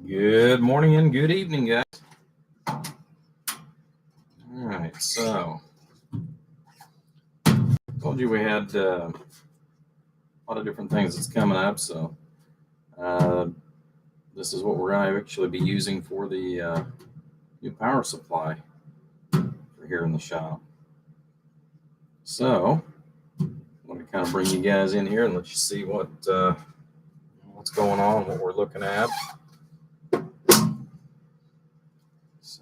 Good morning and good evening, guys. All right, so told you we had a lot of different things that's coming up. So this is what we're going to actually be using for the new power supply for here in the shop. So I'm going to kind of bring you guys in here and let you see what's going on, what we're looking at. So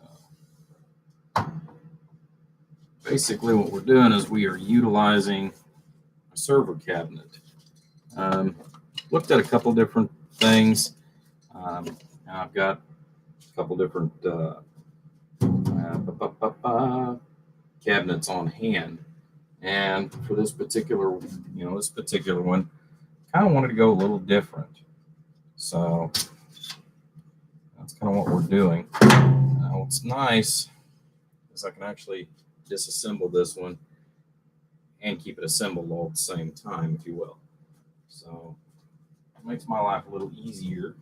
basically what we're doing is we are utilizing a server cabinet. Looked at a couple different things. And I've got a couple different cabinets on hand. And for this particular one, kind of wanted to go a little different. So that's kind of what we're doing. Now, what's nice is I can actually disassemble this one and keep it assembled all at the same time, if you will. So it makes my life a little easier.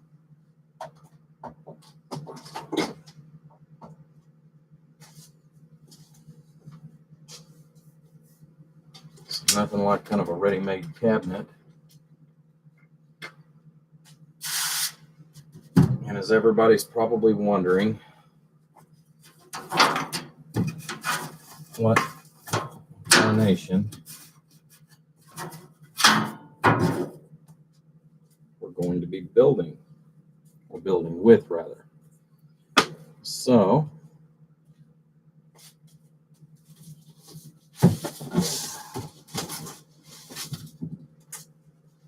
It's nothing like kind of a ready-made cabinet. And as everybody's probably wondering, what carnation we're going to be building, or building with rather. So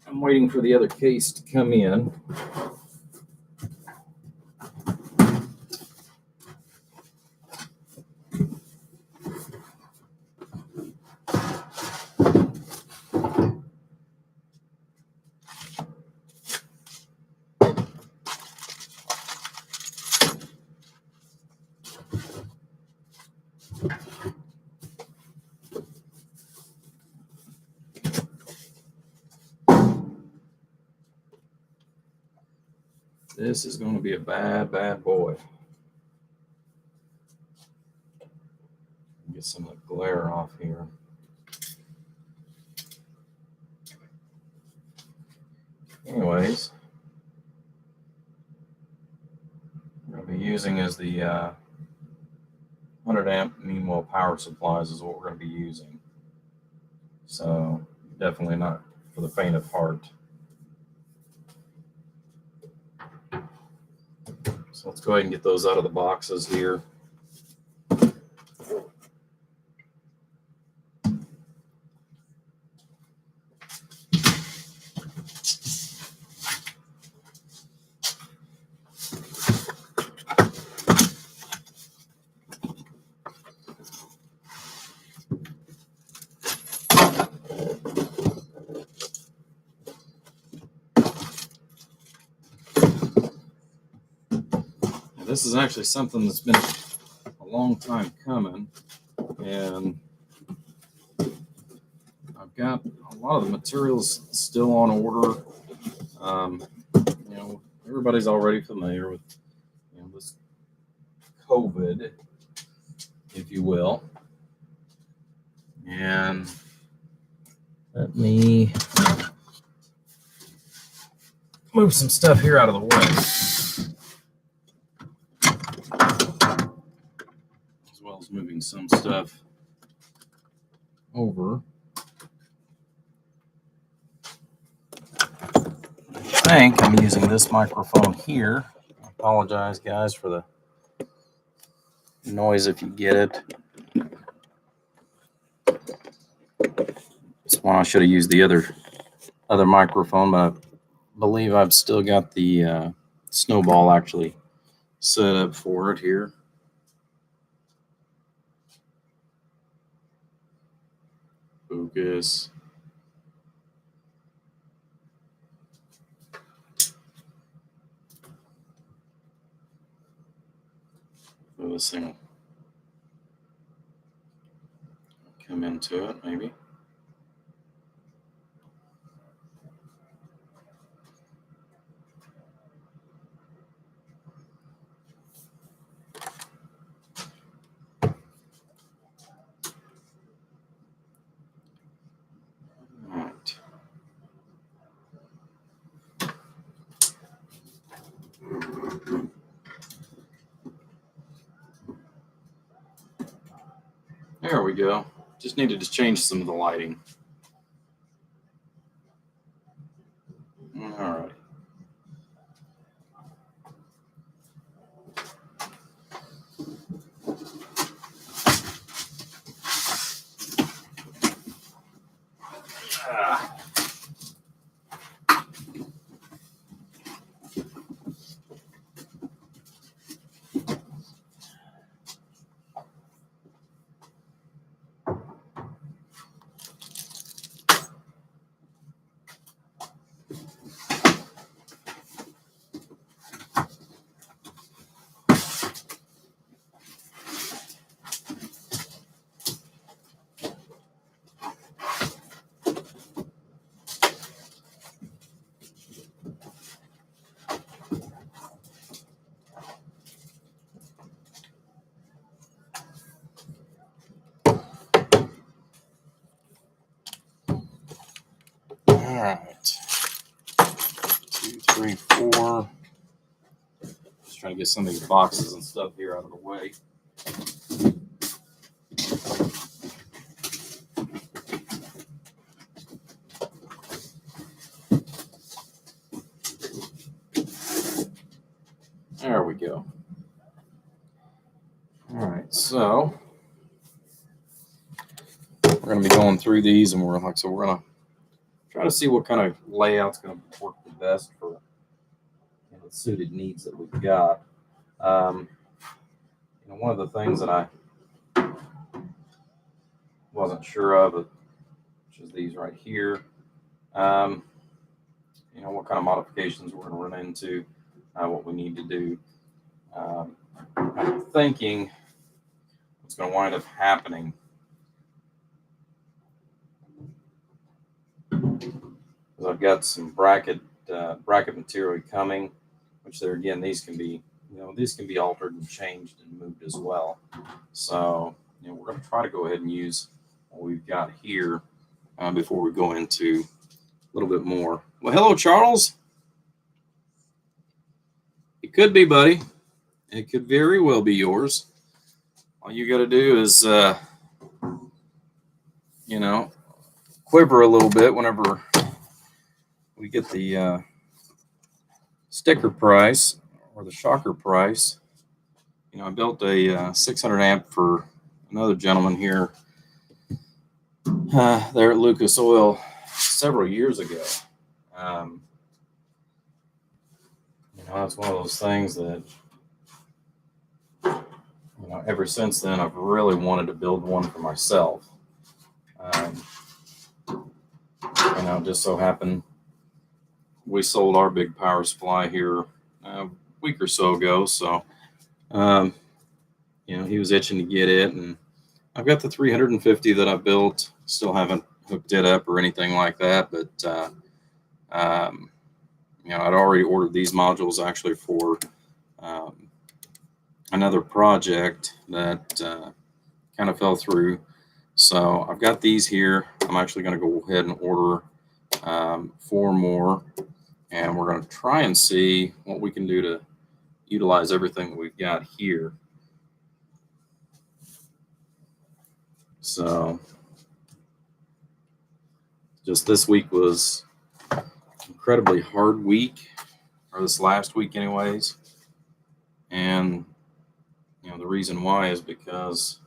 I'm waiting for the other case to come in. This is going to be a bad, bad boy. Get some of the glare off here. Anyways, what we're going to be using is the 100 amp Meanwell power supplies is what we're going to be using. So definitely not for the faint of heart. So let's go ahead and get those out of the boxes here. This is actually something that's been a long time coming, and I've got a lot of the materials still on order. Everybody's already familiar with this COVID, if you will. And let me move some stuff here out of the way, as well as moving some stuff over. I think I'm using this microphone here. I apologize, guys, for the noise if you get it. That's why I should have used the other microphone, but I believe I've still got the snowball actually set up for it here. Focus. So this thing will come into it, maybe. There we go. Just needed to change some of the lighting. All right. All right. 2, 3, 4. Just trying to get some of these boxes and stuff here out of the way. There we go. All right, so we're going to be going through these, and we're going to try to see what kind of layout's going to work the best for the suited needs that we've got. One of the things that I wasn't sure of, which is these right here. What kind of modifications we're going to run into, what we need to do. I'm thinking what's going to wind up happening is I've got some bracket material coming, which there again, these can be altered and changed and moved as well. So we're going to try to go ahead and use what we've got here before we go into a little bit more. Well, hello, Charles. It could be, buddy. It could very well be yours. All you got to do is, quiver a little bit whenever we get the sticker price or the shocker price. I built a 600 amp for another gentleman here there at Lucas Oil several years ago. It's one of those things that, ever since then, I've really wanted to build one for myself. Just so happened we sold our big power supply here a week or so ago. So, he was itching to get it, and I've got the 350 that I built. Still haven't hooked it up or anything like that, but I'd already ordered these modules actually for another project that kind of fell through. So I've got these here. I'm actually going to go ahead and order 4 more, and we're going to try and see what we can do to utilize everything that we've got here. So just this week was incredibly hard week, or this last week anyways. And the reason why is because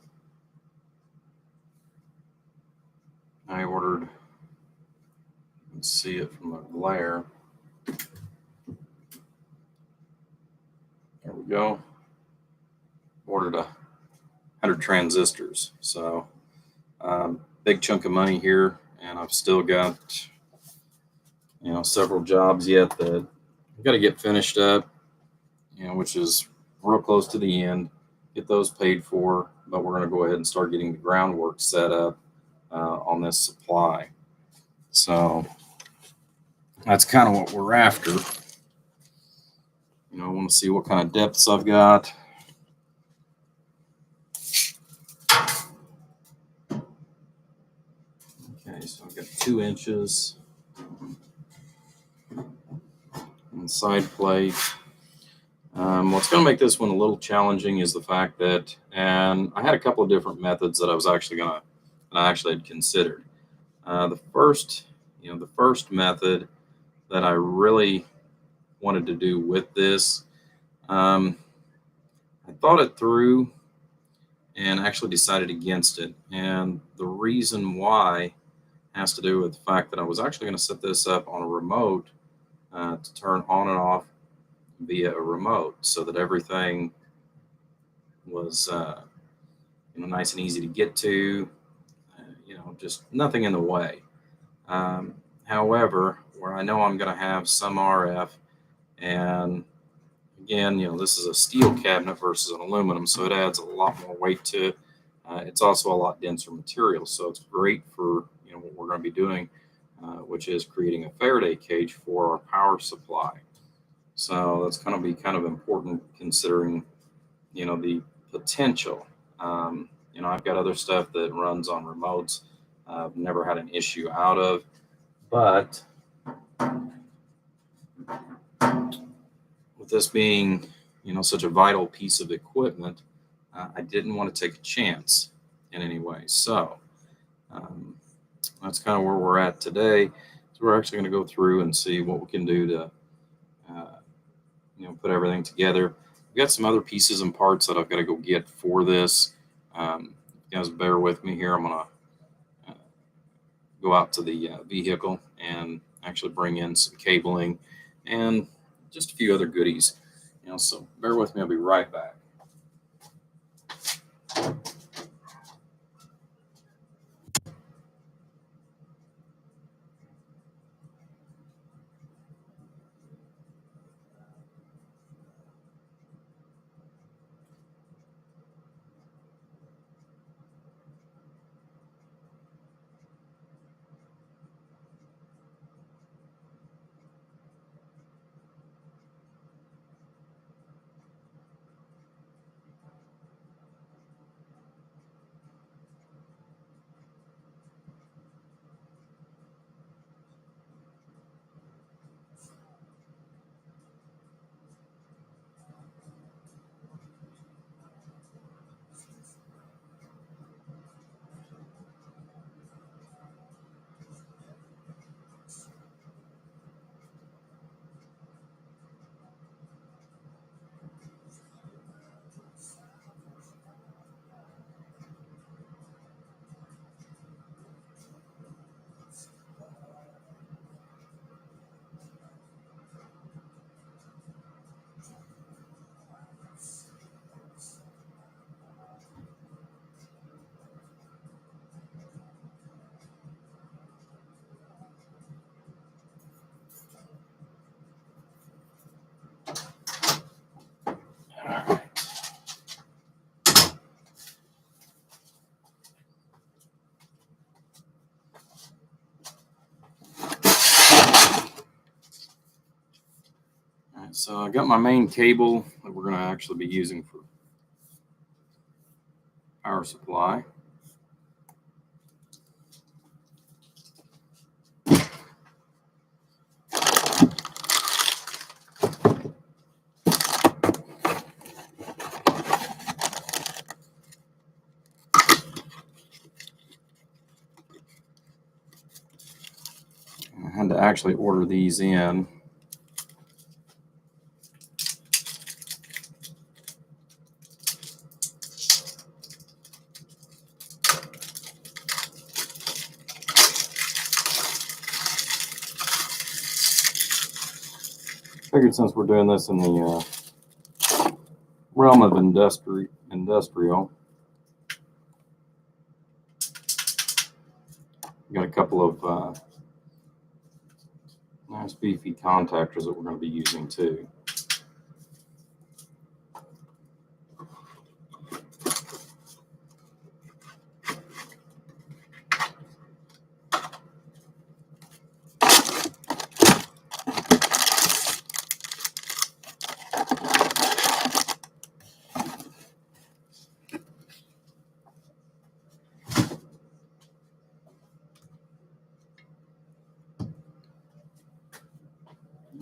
I ordered, let's see it from the glare. There we go. Ordered 100 transistors. So big chunk of money here, and I've still got several jobs yet that I've got to get finished up, which is real close to the end, get those paid for, but we're going to go ahead and start getting the groundwork set up on this supply. So that's kind of what we're after. I want to see what kind of depths I've got. Okay, so I've got 2 inches on the side plate. What's going to make this one a little challenging is the fact that, and I had a couple of different methods that I actually had considered. The first method that I really wanted to do with this, um, I thought it through and actually decided against it. And the reason why has to do with the fact that I was actually going to set this up on a remote to turn on and off via a remote, so that everything was nice and easy to get to. Just nothing in the way. However, where I know I'm going to have some RF, and again, this is a steel cabinet versus an aluminum, so it adds a lot more weight to it. It's also a lot denser material, so it's great for what we're going to be doing, which is creating a Faraday cage for our power supply. So that's going to be kind of important considering the potential. I've got other stuff that runs on remotes. I've never had an issue out of, but with this being such a vital piece of equipment, I didn't want to take a chance in any way. So that's kind of where we're at today. So we're actually going to go through and see what we can do to put everything together. We've got some other pieces and parts that I've got to go get for this. You guys bear with me here. I'm going to go out to the vehicle and actually bring in some cabling and just a few other goodies. So bear with me. I'll be right back. So I got my main cable that we're going to actually be using for power supply. I had to actually order these in. Figured since we're doing this in the realm of industrial, got a couple of nice beefy contactors that we're going to be using too.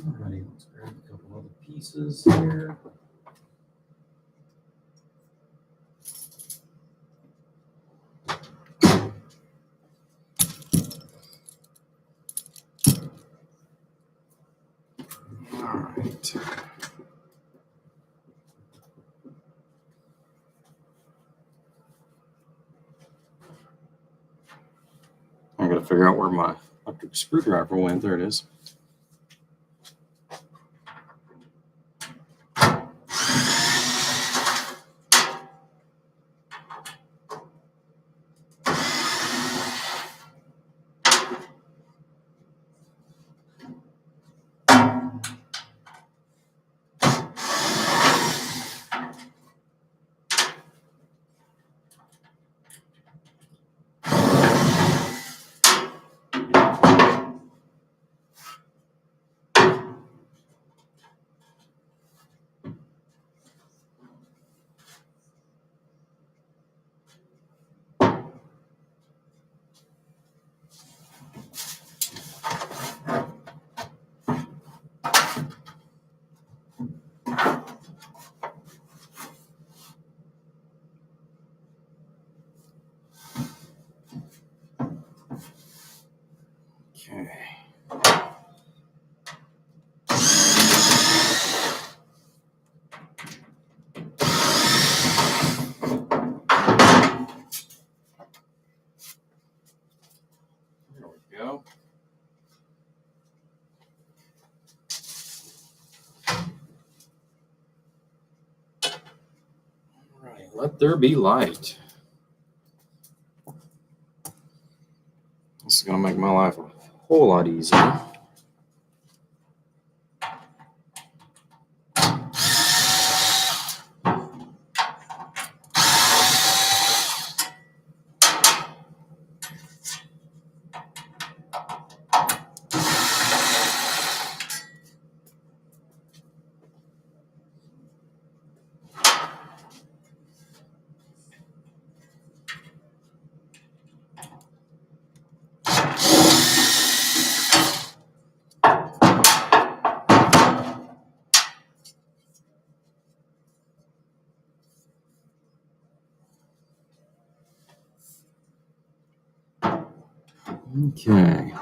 Alrighty, let's grab a couple other pieces here. I got to figure out where my electric screwdriver went. There it is. Okay. There we go. All right, let there be light. This is going to make my life a whole lot easier. Okay.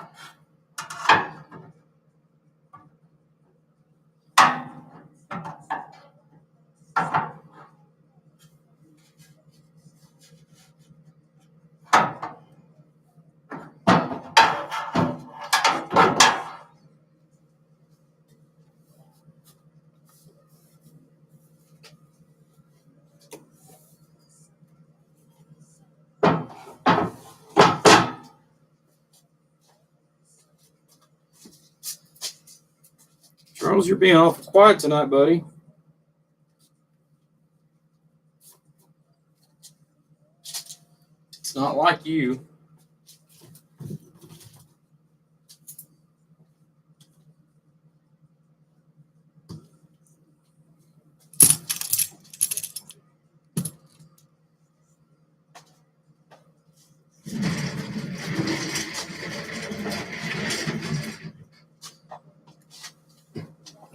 Charles, you're being awful quiet tonight, buddy. It's not like you.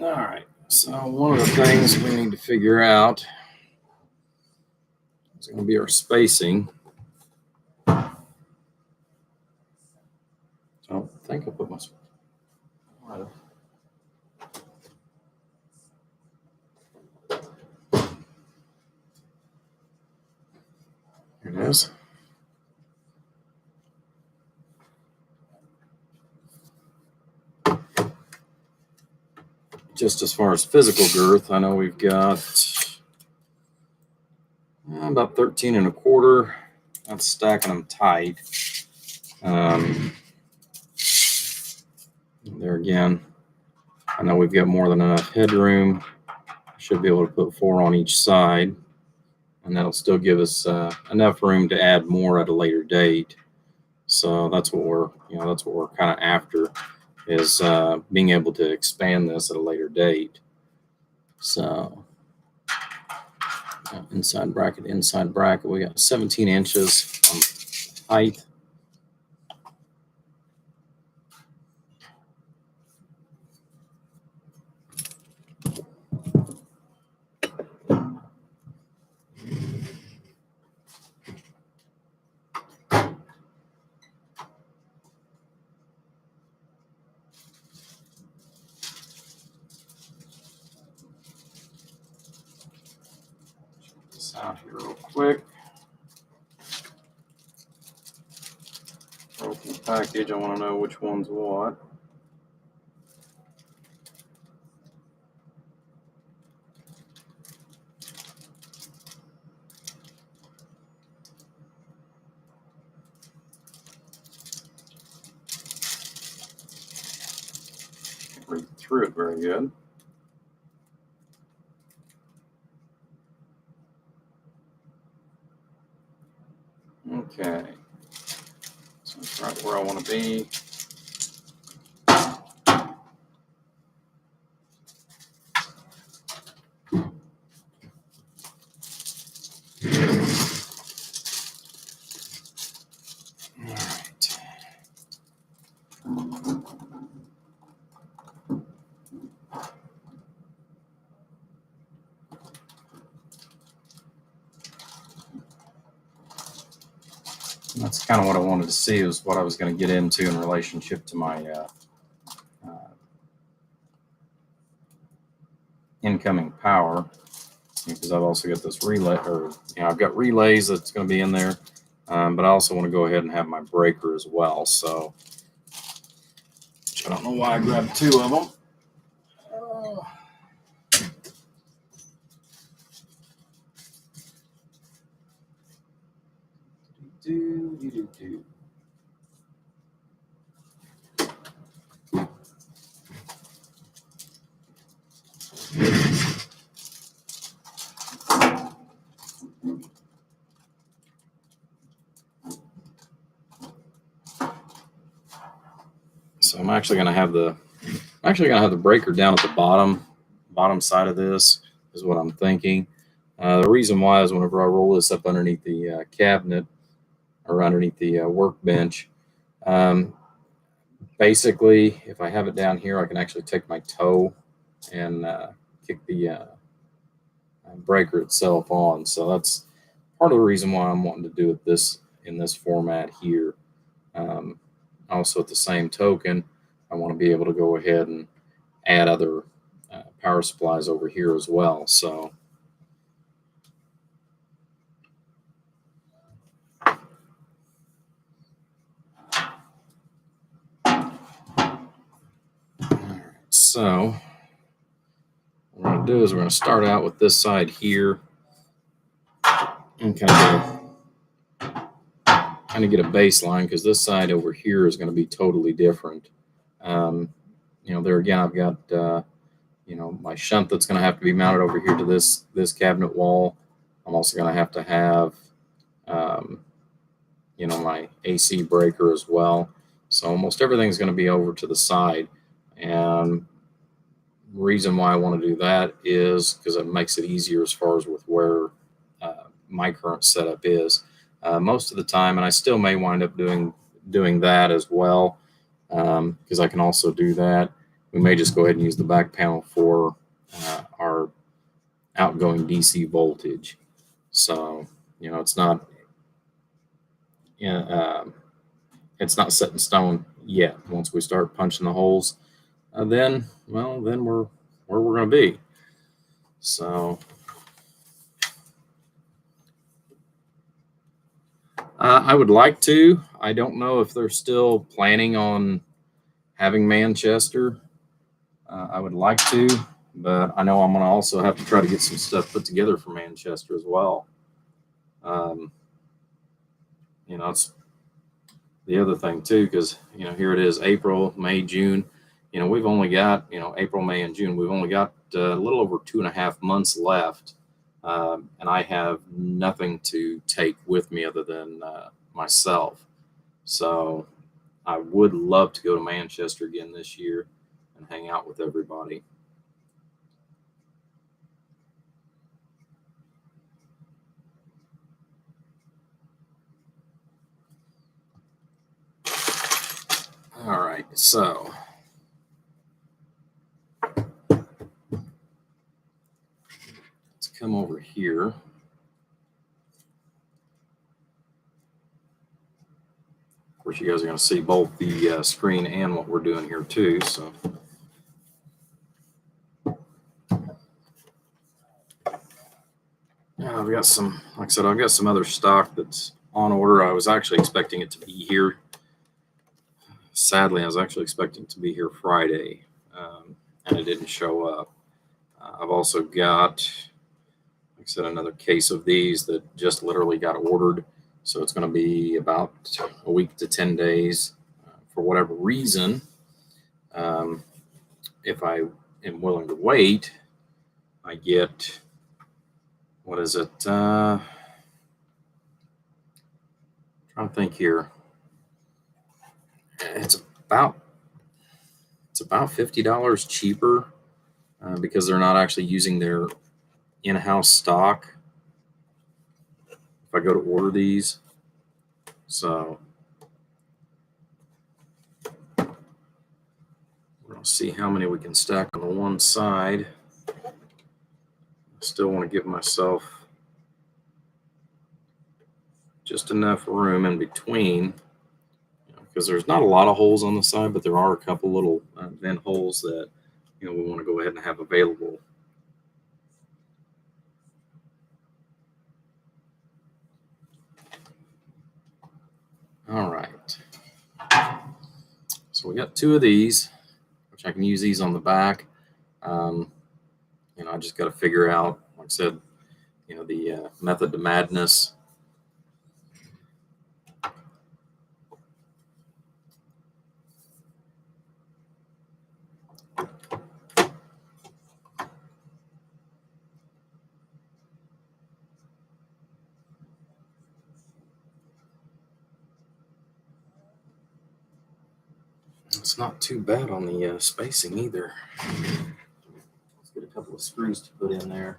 All right. So one of the things we need to figure out is going to be our spacing. I don't think I put my. Here it is. Just as far as physical girth, I know we've got about 13 and a quarter. That's stacking them tight. There again, I know we've got more than enough headroom. Should be able to put 4 on each side, and that'll still give us enough room to add more at a later date. So that's what we're kind of after, is being able to expand this at a later date. So inside bracket, we got 17 inches on height. this out here real quick. Broken package. I want to know which one's what. Can't read through it very good. Okay, so that's right where I want to be. All right. That's kind of what I wanted to see, is what I was going to get into in relationship to my incoming power, because I've also got this relay, or I've got relays that's going to be in there, but I also want to go ahead and have my breaker as well. So, which I don't know why I grabbed two of them. So I'm actually going to have the breaker down at the bottom side of this is what I'm thinking. The reason why is whenever I roll this up underneath the cabinet or underneath the workbench, basically, if I have it down here, I can actually take my toe and kick the breaker itself on. So that's part of the reason why I'm wanting to do it in this format here. Also, at the same token, I want to be able to go ahead and add other power supplies over here as well. So So what we're going to do is we're going to start out with this side here and kind of get a baseline, because this side over here is going to be totally different. There again, I've got my shunt that's going to have to be mounted over here to this cabinet wall. I'm also going to have my AC breaker as well. So almost everything's going to be over to the side. And the reason why I want to do that is because it makes it easier as far as with where my current setup is. Most of the time, and I still may wind up doing that as well, because I can also do that. We may just go ahead and use the back panel for our outgoing DC voltage. So, it's not set in stone yet. Once we start punching the holes, then we're where we're going to be. So I would like to. I don't know if they're still planning on having Manchester. I would like to, but I know I'm going to also have to try to get some stuff put together for Manchester as well. It's the other thing too, because here it is, April, May, June. We've only got April, May, and June. We've only got a little over 2.5 months left, and I have nothing to take with me other than myself. So I would love to go to Manchester again this year and hang out with everybody. All right, so let's come over here. Of course, you guys are going to see both the screen and what we're doing here too. So all I've got some, like I said, I've got some other stock that's on order. I was actually expecting it to be here. Sadly, I was actually expecting it to be here Friday, and it didn't show up. I've also got, like I said, another case of these that just literally got ordered. So it's going to be about a week to 10 days. For whatever reason, if I am willing to wait, I get, what is it? Trying to think here. It's about $50 cheaper because they're not actually using their in-house stock if I go to order these. So we're going to see how many we can stack on the one side. I still want to give myself just enough room in between, because there's not a lot of holes on the side, but there are a couple little vent holes that we want to go ahead and have available. All right. So we got 2 of these, which I can use these on the back. I just got to figure out, like I said, the method to madness. It's not too bad on the spacing either. Let's get a couple of screws to put in there.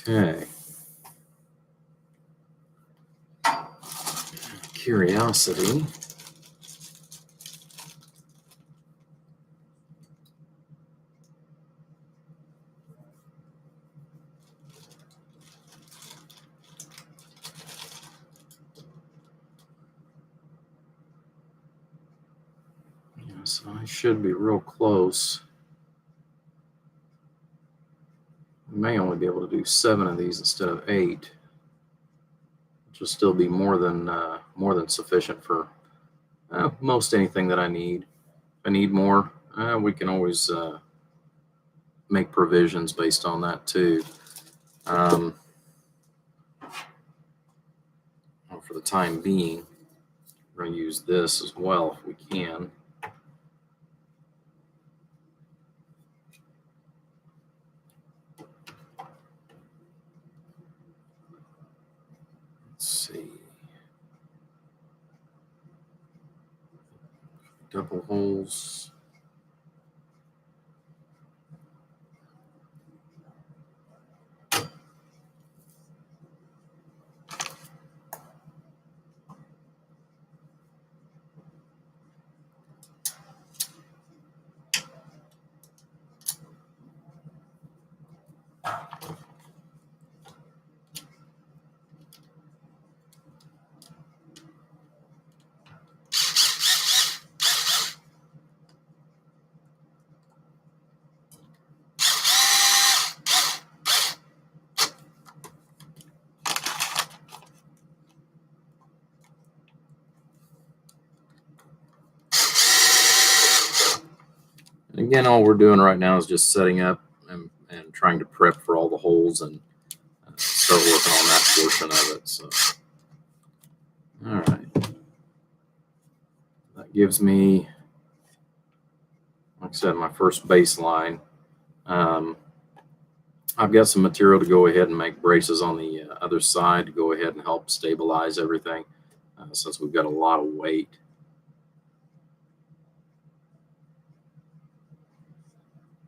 Okay. Curiosity. So I should be real close. We may only be able to do 7 of these instead of 8, which will still be more than sufficient for most anything that I need. If I need more, we can always make provisions based on that too. For the time being, we're going to use this as well if we can. Let's see. Double holes. And again, all we're doing right now is just setting up and trying to prep for all the holes and start working on that portion of it. So, all right. That gives me, like I said, my first baseline. I've got some material to go ahead and make braces on the other side to go ahead and help stabilize everything since we've got a lot of weight.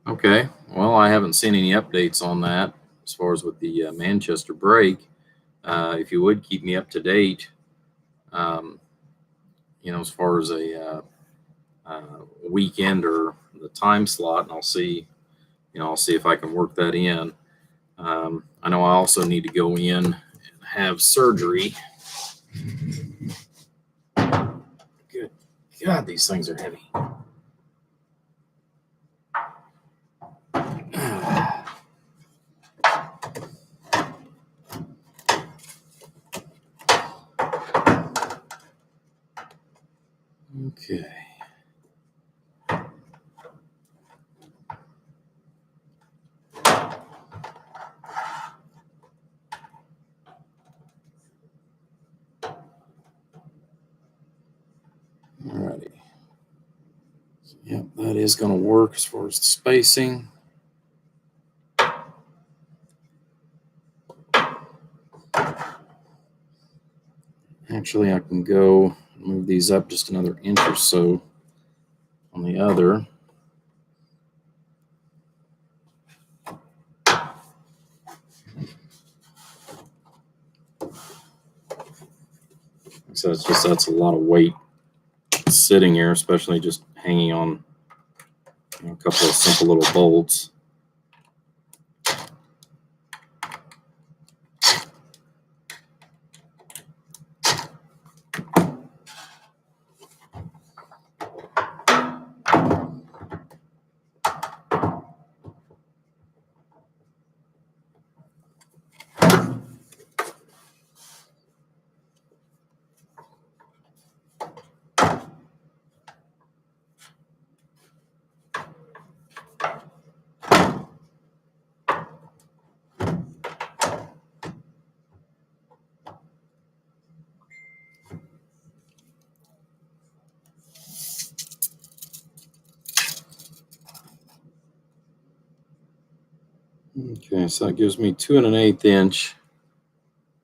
Okay, well, I haven't seen any updates on that as far as with the Manchester brake. If you would keep me up to date, as far as a weekend or the time slot, and I'll see if I can work that in. I know I also need to go in and have surgery. Good God, these things are heavy. Okay. Alrighty. Yep, that is going to work as far as the spacing. Actually, I can go move these up just another inch or so on the other. So that's a lot of weight sitting here, especially just hanging on a couple of simple little bolts. Okay, so that gives me 2 1/8 inch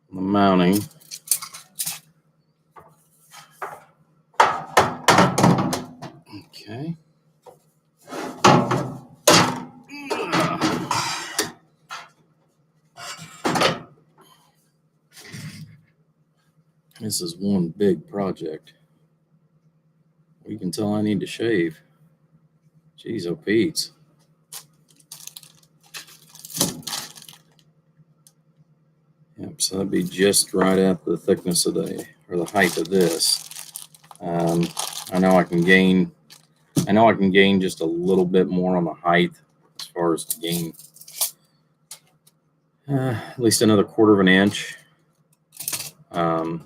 on the mounting. Okay. This is one big project. You can tell I need to shave. Jeez, oh Pete's. Yep, so that'd be just right at the thickness of the height of this. I know I can gain just a little bit more on the height as far as to gain at least another 1/4 of an inch. Like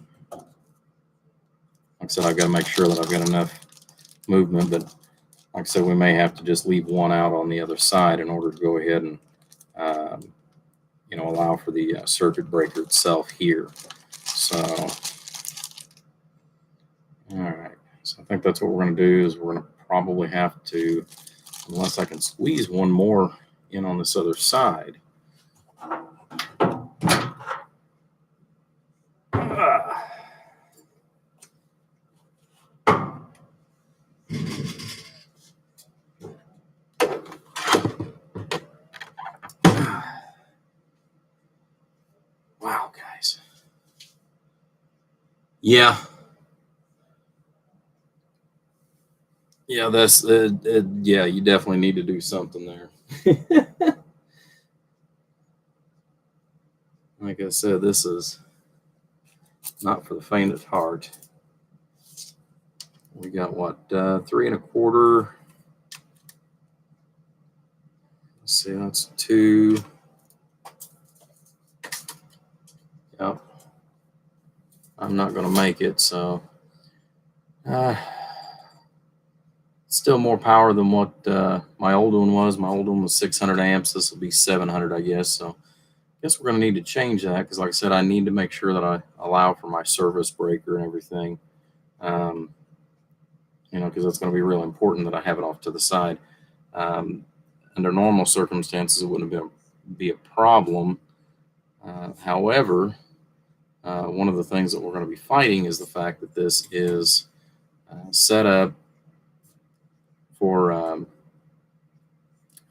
I said, I've got to make sure that I've got enough movement, but like I said, we may have to just leave one out on the other side in order to go ahead and allow for the circuit breaker itself here. So, all right. So I think that's what we're going to do is we're going to probably have to, unless I can squeeze one more in on this other side. Wow, guys. Yeah. Yeah, yeah, you definitely need to do something there. Like I said, this is not for the faint of heart. We got what, 3 1/4. Let's see, that's 2. Yep. I'm not going to make it, so let's Still more power than what my old one was. My old one was 600 amps. This will be 700, I guess. So I guess we're going to need to change that because, like I said, I need to make sure that I allow for my service breaker and everything. Because that's going to be real important that I have it off to the side. Under normal circumstances, it wouldn't be a problem. However, one of the things that we're going to be fighting is the fact that this is set up for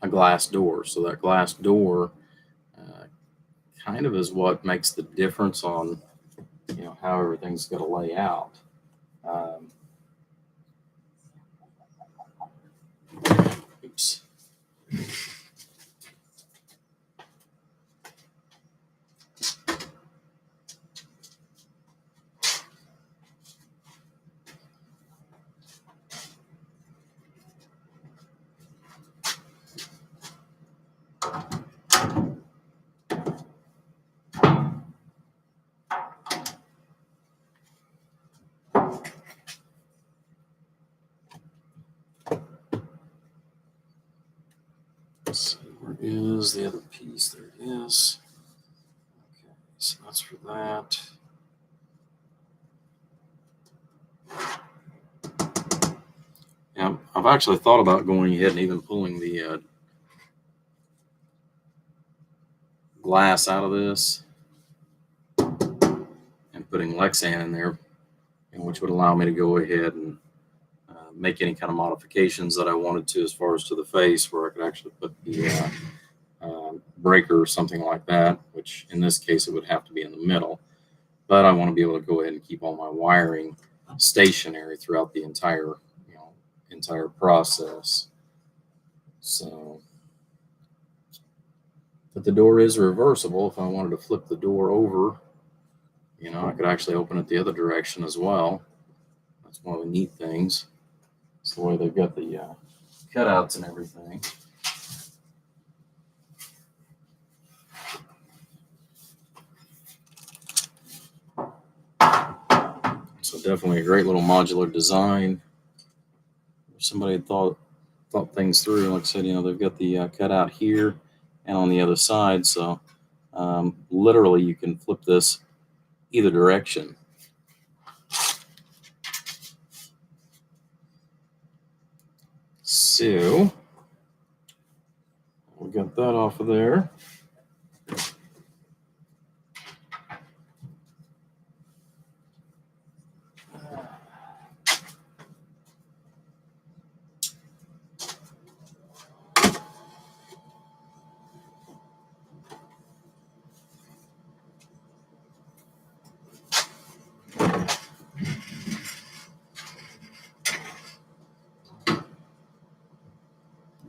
a glass door. So that glass door kind of is what makes the difference on, how everything's going to lay out. Oops. So where is the other piece? There it is. Okay, so that's for that. Yeah, I've actually thought about going ahead and even pulling the glass out of this and putting Lexan in there, which would allow me to go ahead and make any kind of modifications that I wanted to as far as to the face, where I could actually put the breaker or something like that, which in this case it would have to be in the middle. But I want to be able to go ahead and keep all my wiring stationary throughout the entire process. So, but the door is reversible. If I wanted to flip the door over, I could actually open it the other direction as well. That's one of the neat things. It's the way they've got the cutouts and everything. So definitely a great little modular design. Somebody had thought things through. Like I said, they've got the cutout here and on the other side. So literally you can flip this either direction. So we got that off of there.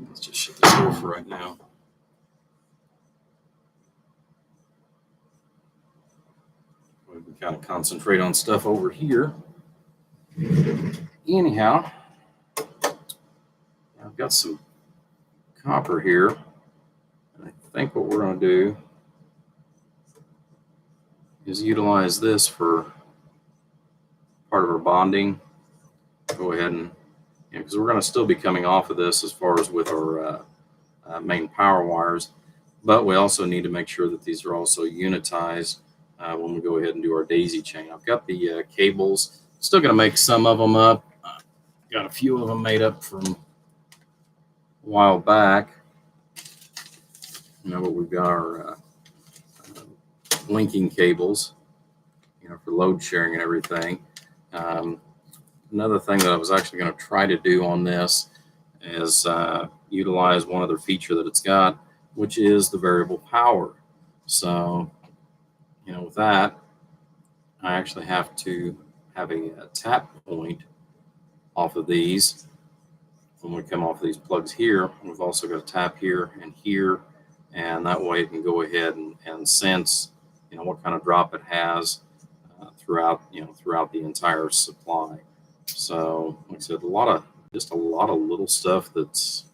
Let's just shut this door for right now. We can kind of concentrate on stuff over here. Anyhow, I've got some copper here. And I think what we're going to do is utilize this for part of our bonding. Go ahead and, because we're going to still be coming off of this as far as with our main power wires, but we also need to make sure that these are also unitized when we go ahead and do our daisy chain. I've got the cables, still going to make some of them up. Got a few of them made up from a while back. But we've got our linking cables, for load sharing and everything. Another thing that I was actually going to try to do on this is utilize one other feature that it's got, which is the variable power. So, with that, I actually have to have a tap point off of these. When we come off of these plugs here, we've also got a tap here, and that way it can go ahead and sense, what kind of drop it has throughout the entire supply. So, like I said, a lot of little stuff that's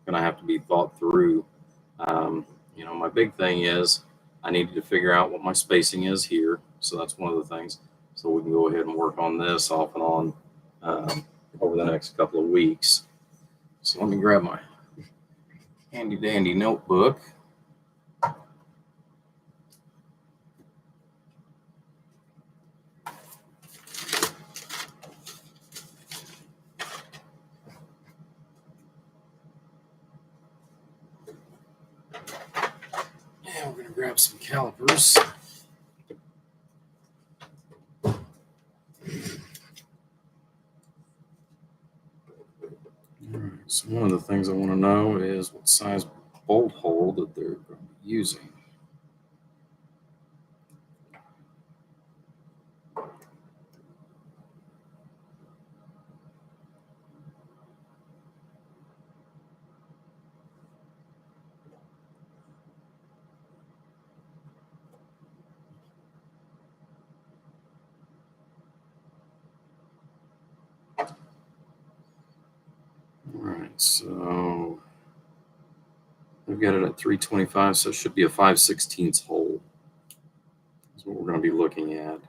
going to have to be thought through. My big thing is I needed to figure out what my spacing is here. So that's one of the things. So we can go ahead and work on this off and on over the next couple of weeks. So let me grab my handy dandy notebook. And we're going to grab some calipers. Alright, so one of the things I want to know is what size bolt hole that they're going to be using. Alright, so we've got it at 325, so it should be a 5/16 hole. That's what we're going to be looking at.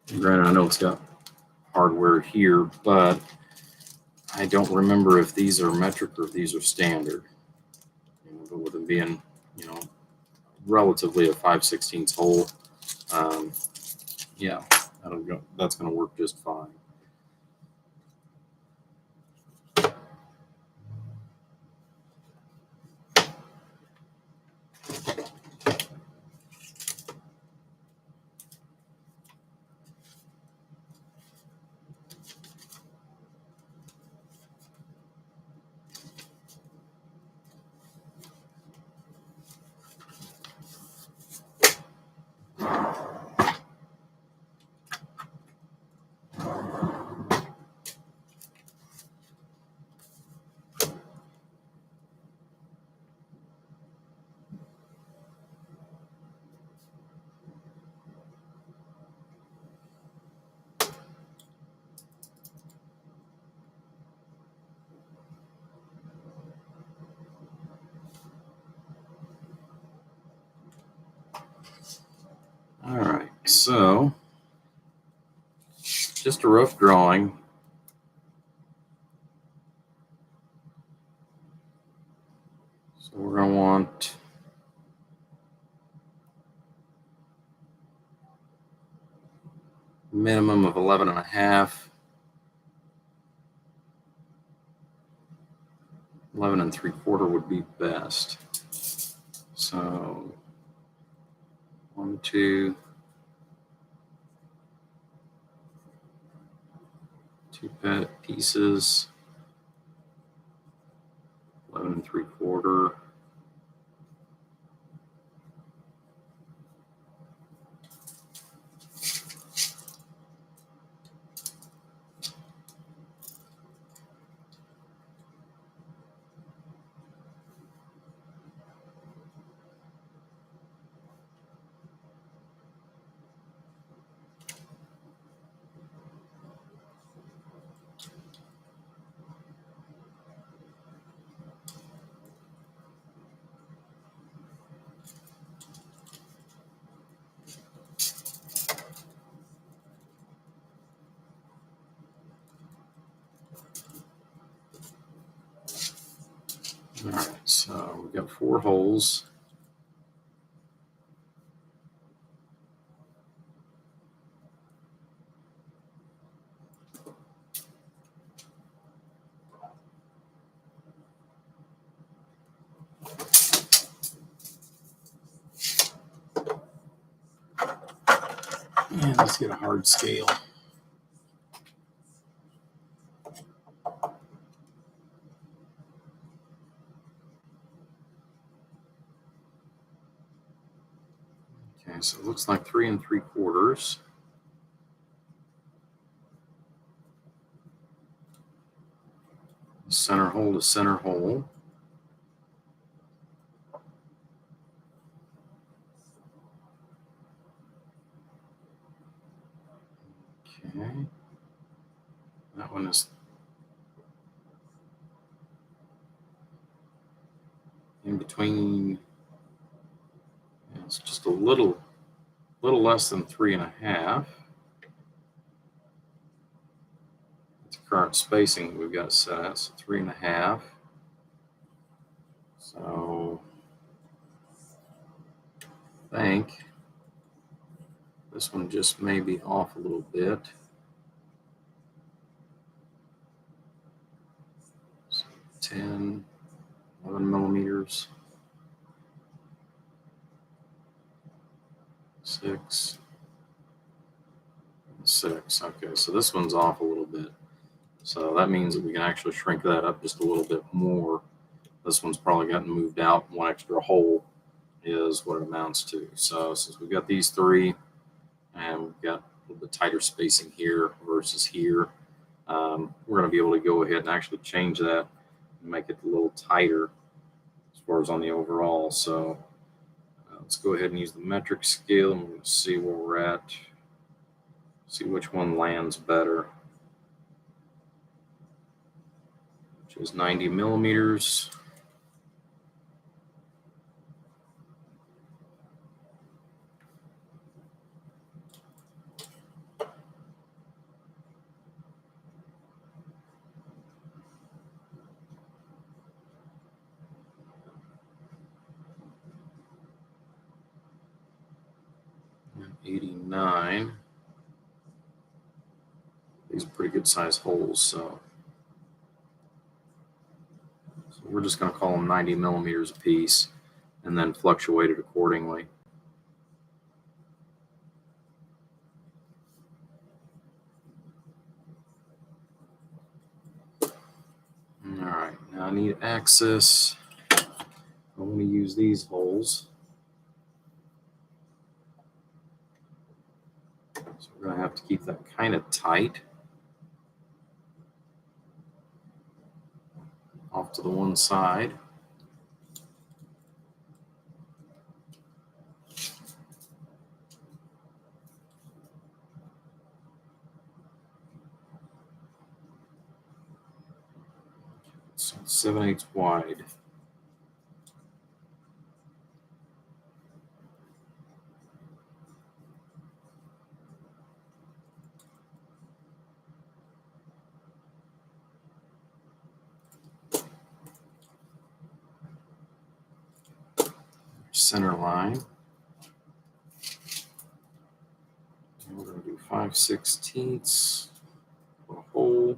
Granted, I know it's got hardware here, but I don't remember if these are metric or if these are standard. But with them being, relatively a 5/16 hole, yeah, that's going to work just fine. All right, so just a rough drawing. So we're going to want minimum of 11.5. 11 3/4 would be best. So 1, 2, 2 pieces, 11 3/4. All right, so we've got 4 holes. And let's get a hard scale. Okay, so it looks like 3 3/4. Center hole to center hole. Okay. That one is in between. It's just a little less than 3.5. It's current spacing we've got set at, so 3.5. So I think this one just may be off a little bit. So 10, 11 millimeters. 6. Okay, so this one's off a little bit. So that means that we can actually shrink that up just a little bit more. This one's probably gotten moved out. One extra hole is what it amounts to. So since we've got these three and we've got a little bit tighter spacing here versus here, we're going to be able to go ahead and actually change that and make it a little tighter as far as on the overall. So let's go ahead and use the metric scale and we'll see where we're at. See which one lands better, which is 90 millimeters. And 89. These are pretty good sized holes, so we're just going to call them 90 millimeters a piece and then fluctuate it accordingly. All right, now I need access. I want to use these holes. So we're going to have to keep that kind of tight. Off to the one side. So 7/8 wide. Center line. And we're going to do 5/16 for a hole.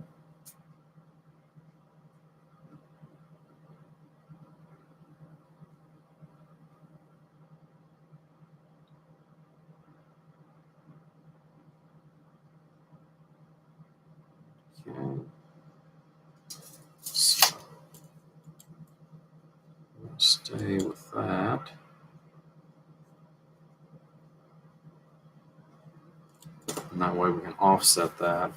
Okay. So we'll stay with that. And that way we can offset that.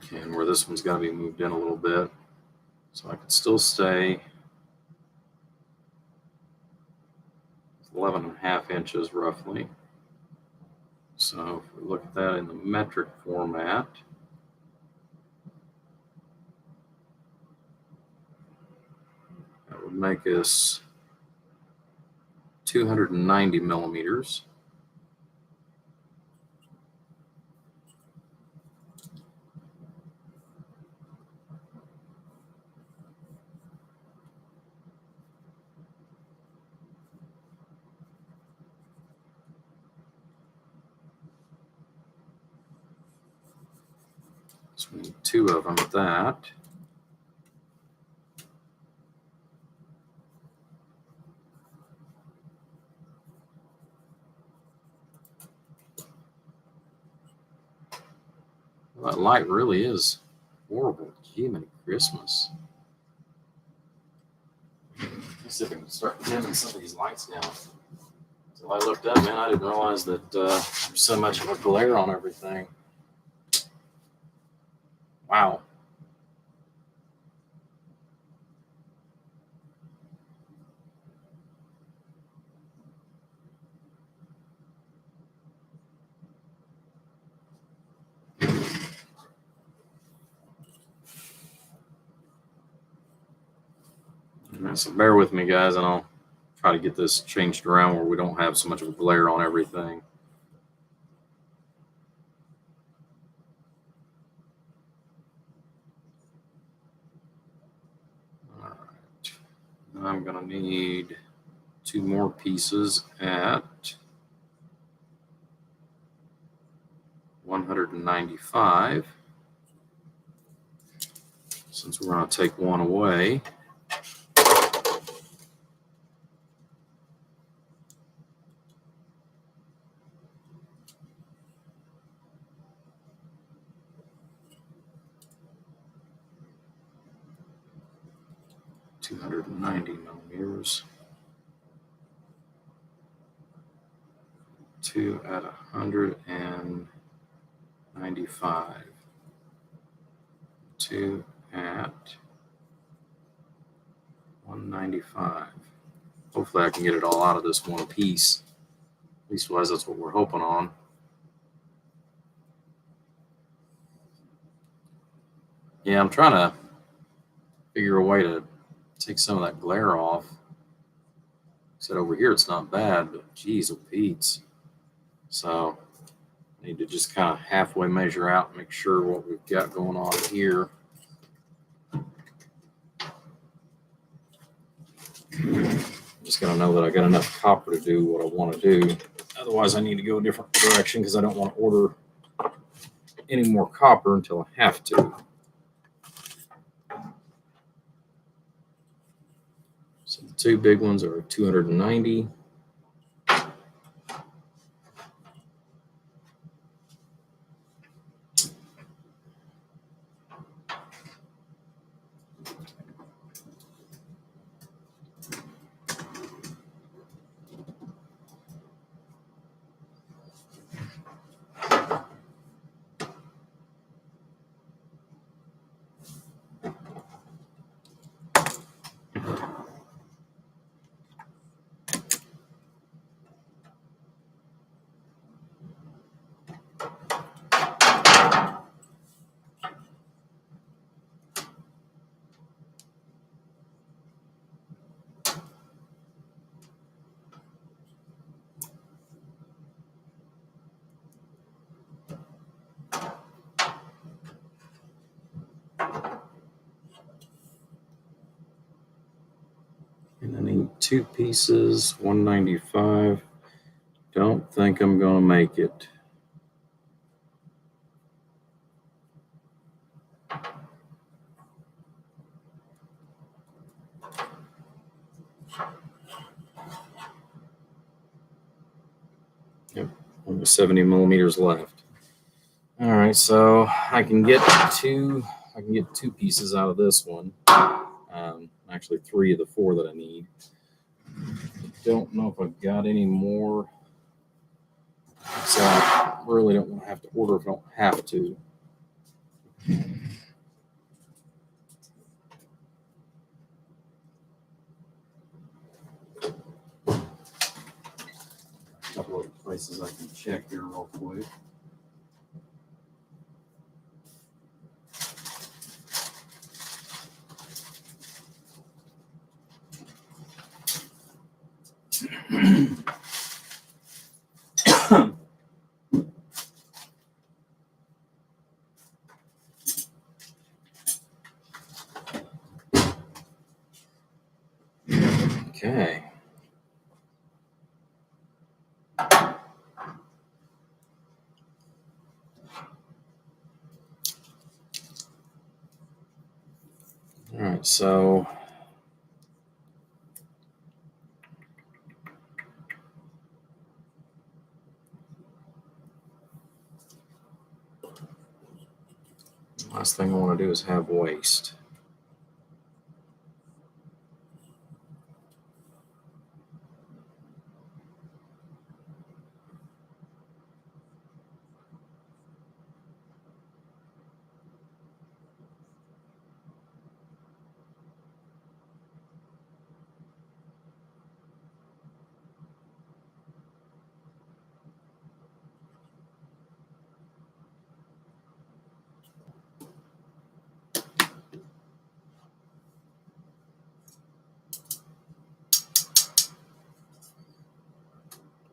Okay, and where this one's got to be moved in a little bit. So I can still stay 11.5 inches roughly. So if we look at that in the metric format, that would make us 290 millimeters. So we need 2 of them at that. Well, that light really is horrible. Human Christmas. Let's see if I can start dimming some of these lights down. Until I looked up, man, I didn't realize that there's so much of a glare on everything. Wow. So bear with me, guys, and I'll try to get this changed around where we don't have so much of a glare on everything. All right. I'm going to need 2 more pieces at 195. Since we're going to take one away. $290. 2 at 195. 2 at 195. Hopefully I can get it all out of this one piece. Leastwise, that's what we're hoping on. Yeah, I'm trying to figure a way to take some of that glare off. Said over here it's not bad, but geez, oh Pete's. So I need to just kind of halfway measure out and make sure what we've got going on here. I'm just going to know that I got enough copper to do what I want to do. Otherwise, I need to go a different direction because I don't want to order any more copper until I have to. So the 2 big ones are 290. And I need 2 pieces, 195. Don't think I'm going to make it. Yep, only 70 millimeters left. All right, so I can get 2 pieces out of this one. Actually 3 of the 4 that I need. Don't know if I've got any more. So I really don't want to have to order if I don't have to. A couple of places I can check here real quick. Okay. All right, so last thing I want to do is have waste.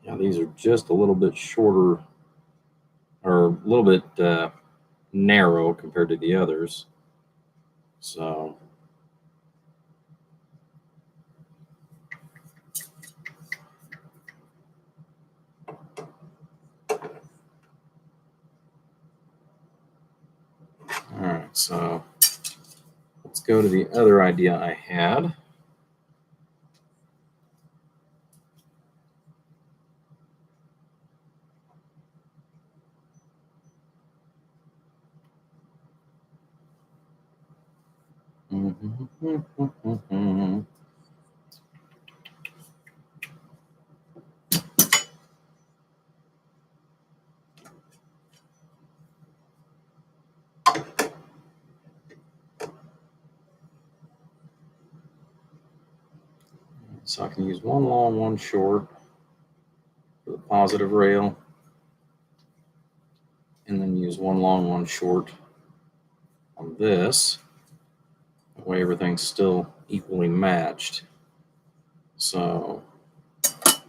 Now these are just a little bit shorter, or a little bit narrow compared to the others. So all right, so let's go to the other idea I had. So I can use one long, one short for the positive rail, and then use one long, one short on this. That way everything's still equally matched. So let's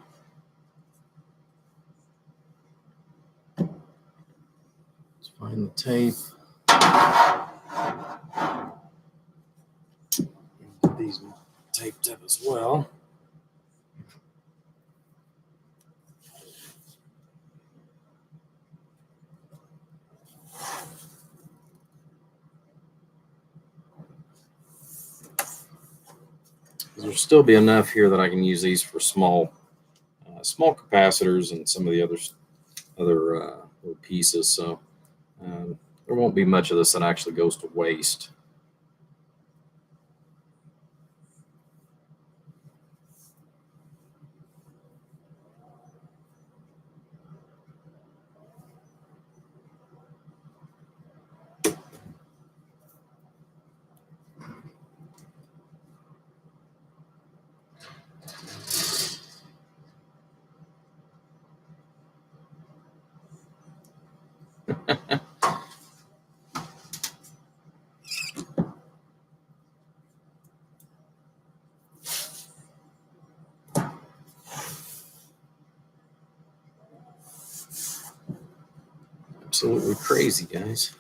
find the tape. Get these taped up as well. There'll still be enough here that I can use these for small capacitors and some of the other little pieces. So there won't be much of this that actually goes to waste. Absolutely crazy, guys.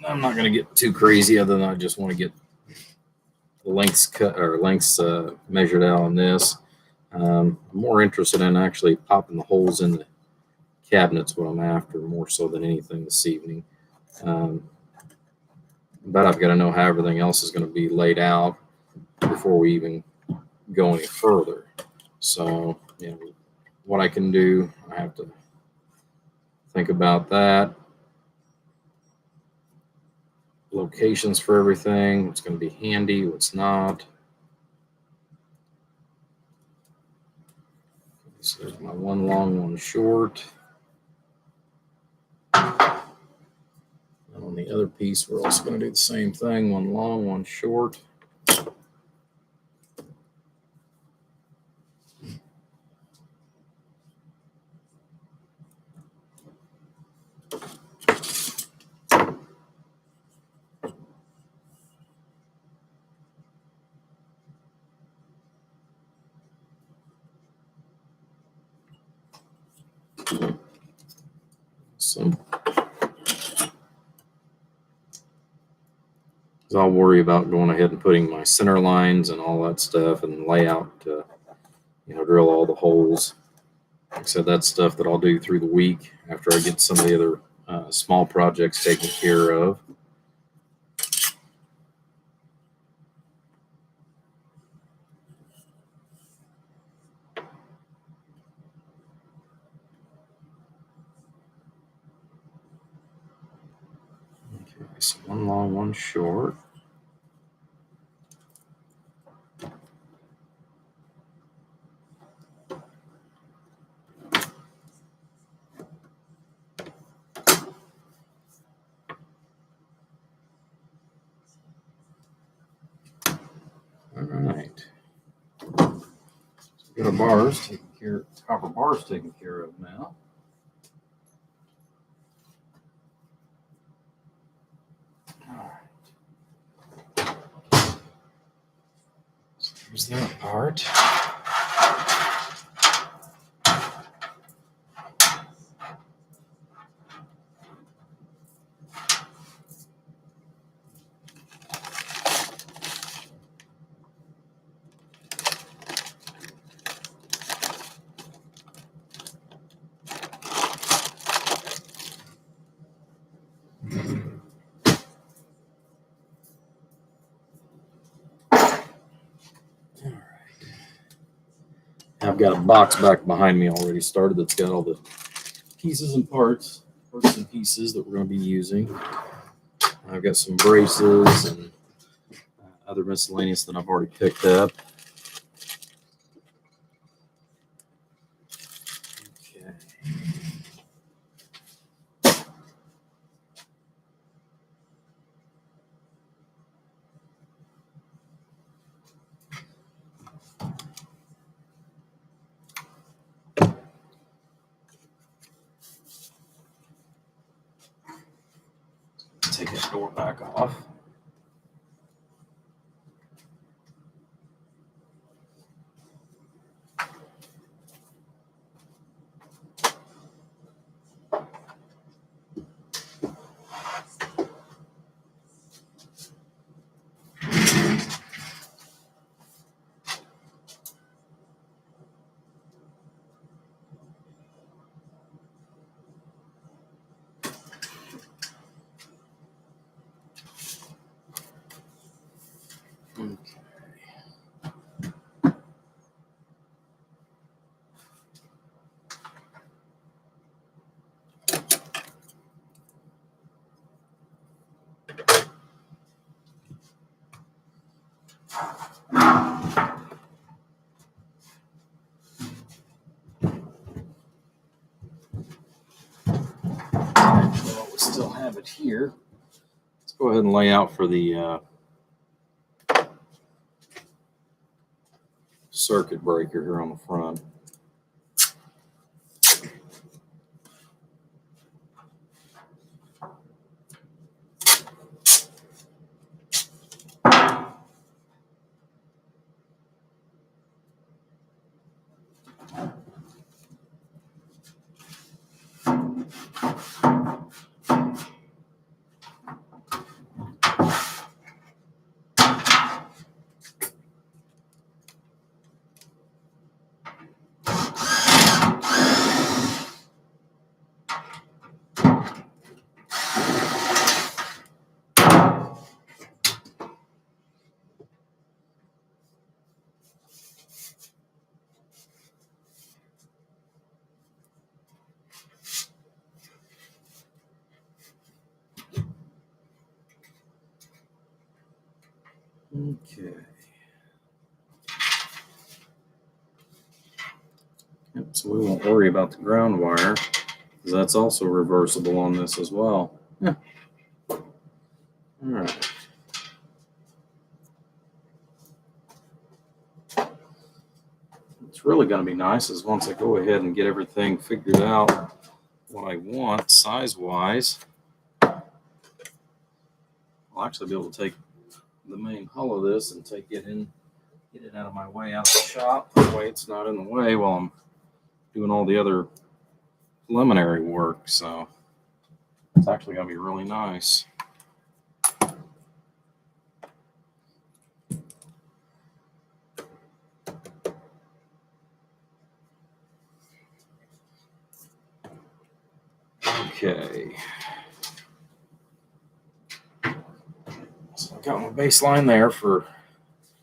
I'm not going to get too crazy, other than I just want to get the lengths cut or lengths measured out on this. I'm more interested in actually popping the holes in the cabinets, what I'm after, more so than anything this evening. But I've got to know how everything else is going to be laid out before we even go any further. So, what I can do, I have to think about that. Locations for everything, what's going to be handy, what's not. So there's my one long, one short. And on the other piece, we're also going to do the same thing, one long, one short. So I'll worry about going ahead and putting my center lines and all that stuff and layout to, drill all the holes. Like I said, that's stuff that I'll do through the week after I get some of the other small projects taken care of. Okay, so one long, one short. All right. So we've got our bars taken care, copper bars taken care of now. All right. So here's that part. I've got a box back behind me already started that's got all the pieces and parts and pieces that we're going to be using. I've got some braces and other miscellaneous that I've already picked up. Okay. Take that door back off. Okay. Well, we still have it here. Let's go ahead and lay out for the circuit breaker here on the front. Okay. Yep, so we won't worry about the ground wire, because that's also reversible on this as well. Yeah. All right. What's really going to be nice is once I go ahead and get everything figured out what I want size-wise, I'll actually be able to take the main hull of this and take it in, get it out of my way out of the shop. That way it's not in the way while I'm doing all the other preliminary work. So it's actually going to be really nice. Okay. So I got my baseline there for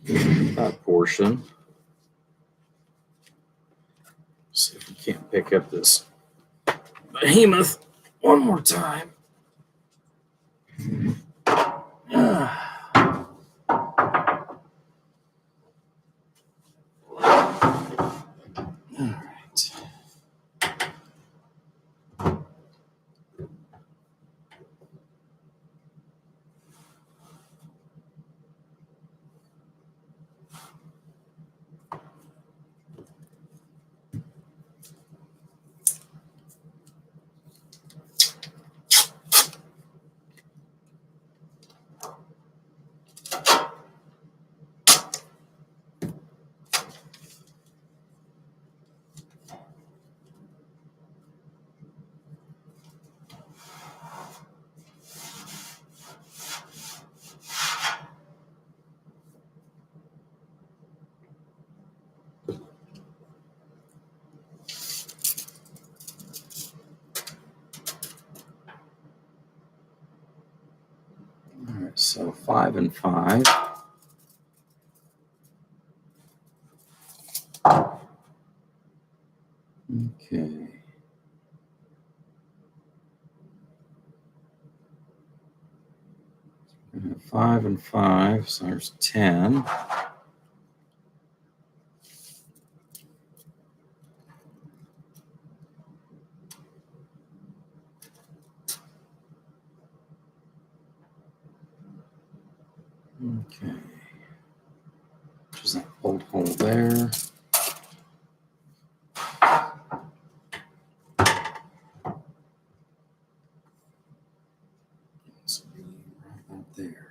that portion. See if we can't pick up this behemoth one more time. So 5 and 5. Okay. We have 5 and 5, so there's 10. Okay. There's that bolt hole there. This will be right about there.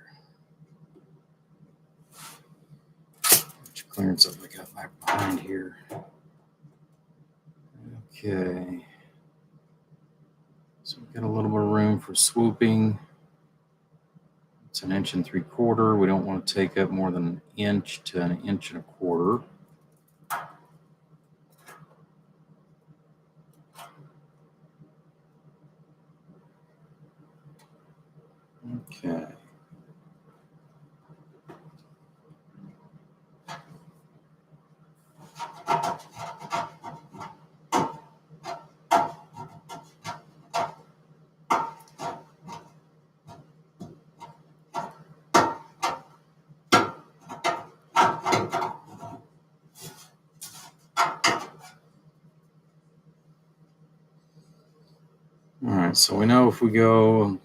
How much clearance have I got back behind here? Okay. So we've got a little bit of room for swooping. It's 1 3/4 inches. We don't want to take up more than 1 inch to 1 1/4 inches. Okay. All right, so we know if we go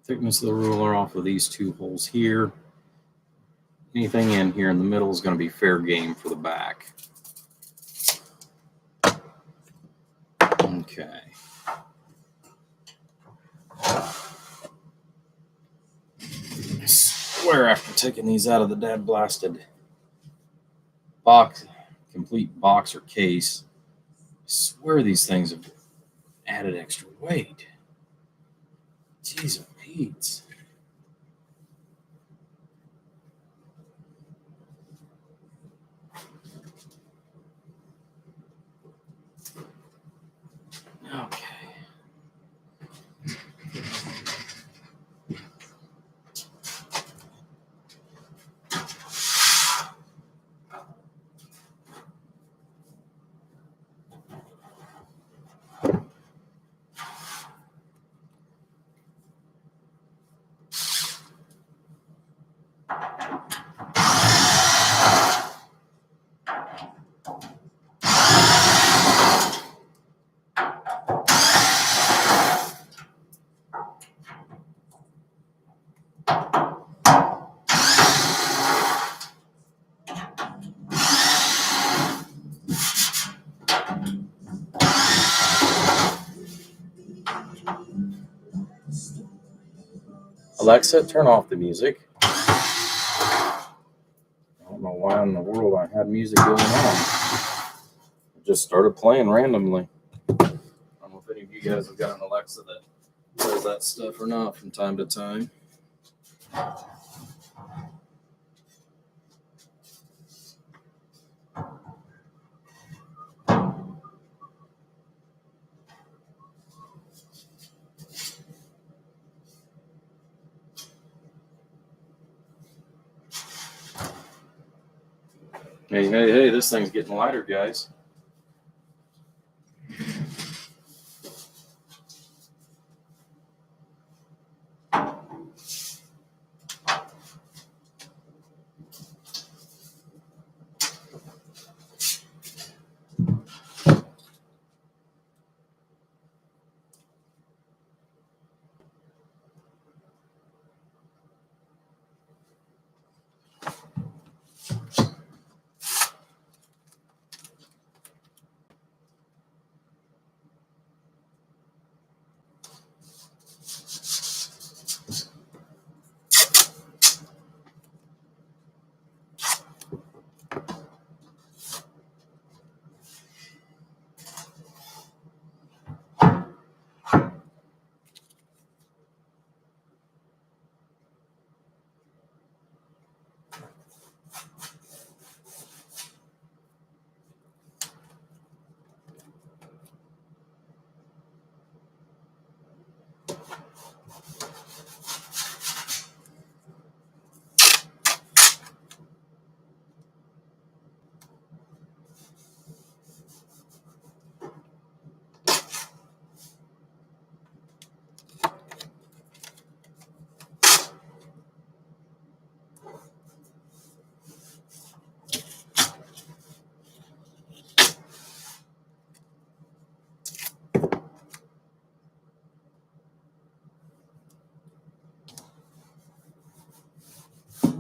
thickness of the ruler off of these 2 holes here, anything in here in the middle is going to be fair game for the back. Okay. I swear after taking these out of the dad blasted box, complete box or case, I swear these things have added extra weight. Jeez oh Pete. Okay. Alexa, turn off the music. I don't know why in the world I had music going on. It just started playing randomly. I don't know if any of you guys have got an Alexa that does that stuff or not from time to time. Hey, this thing's getting lighter, guys.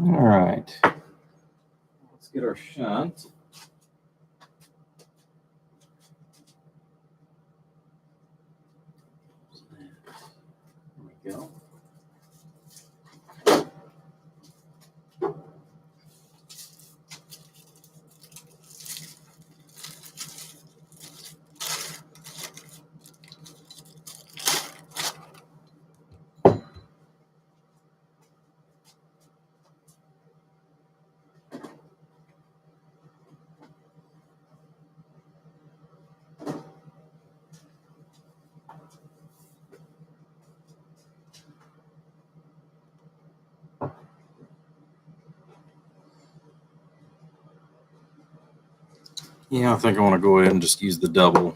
All right, let's get our shunt. There we go. Yeah, I think I want to go ahead and just use the double.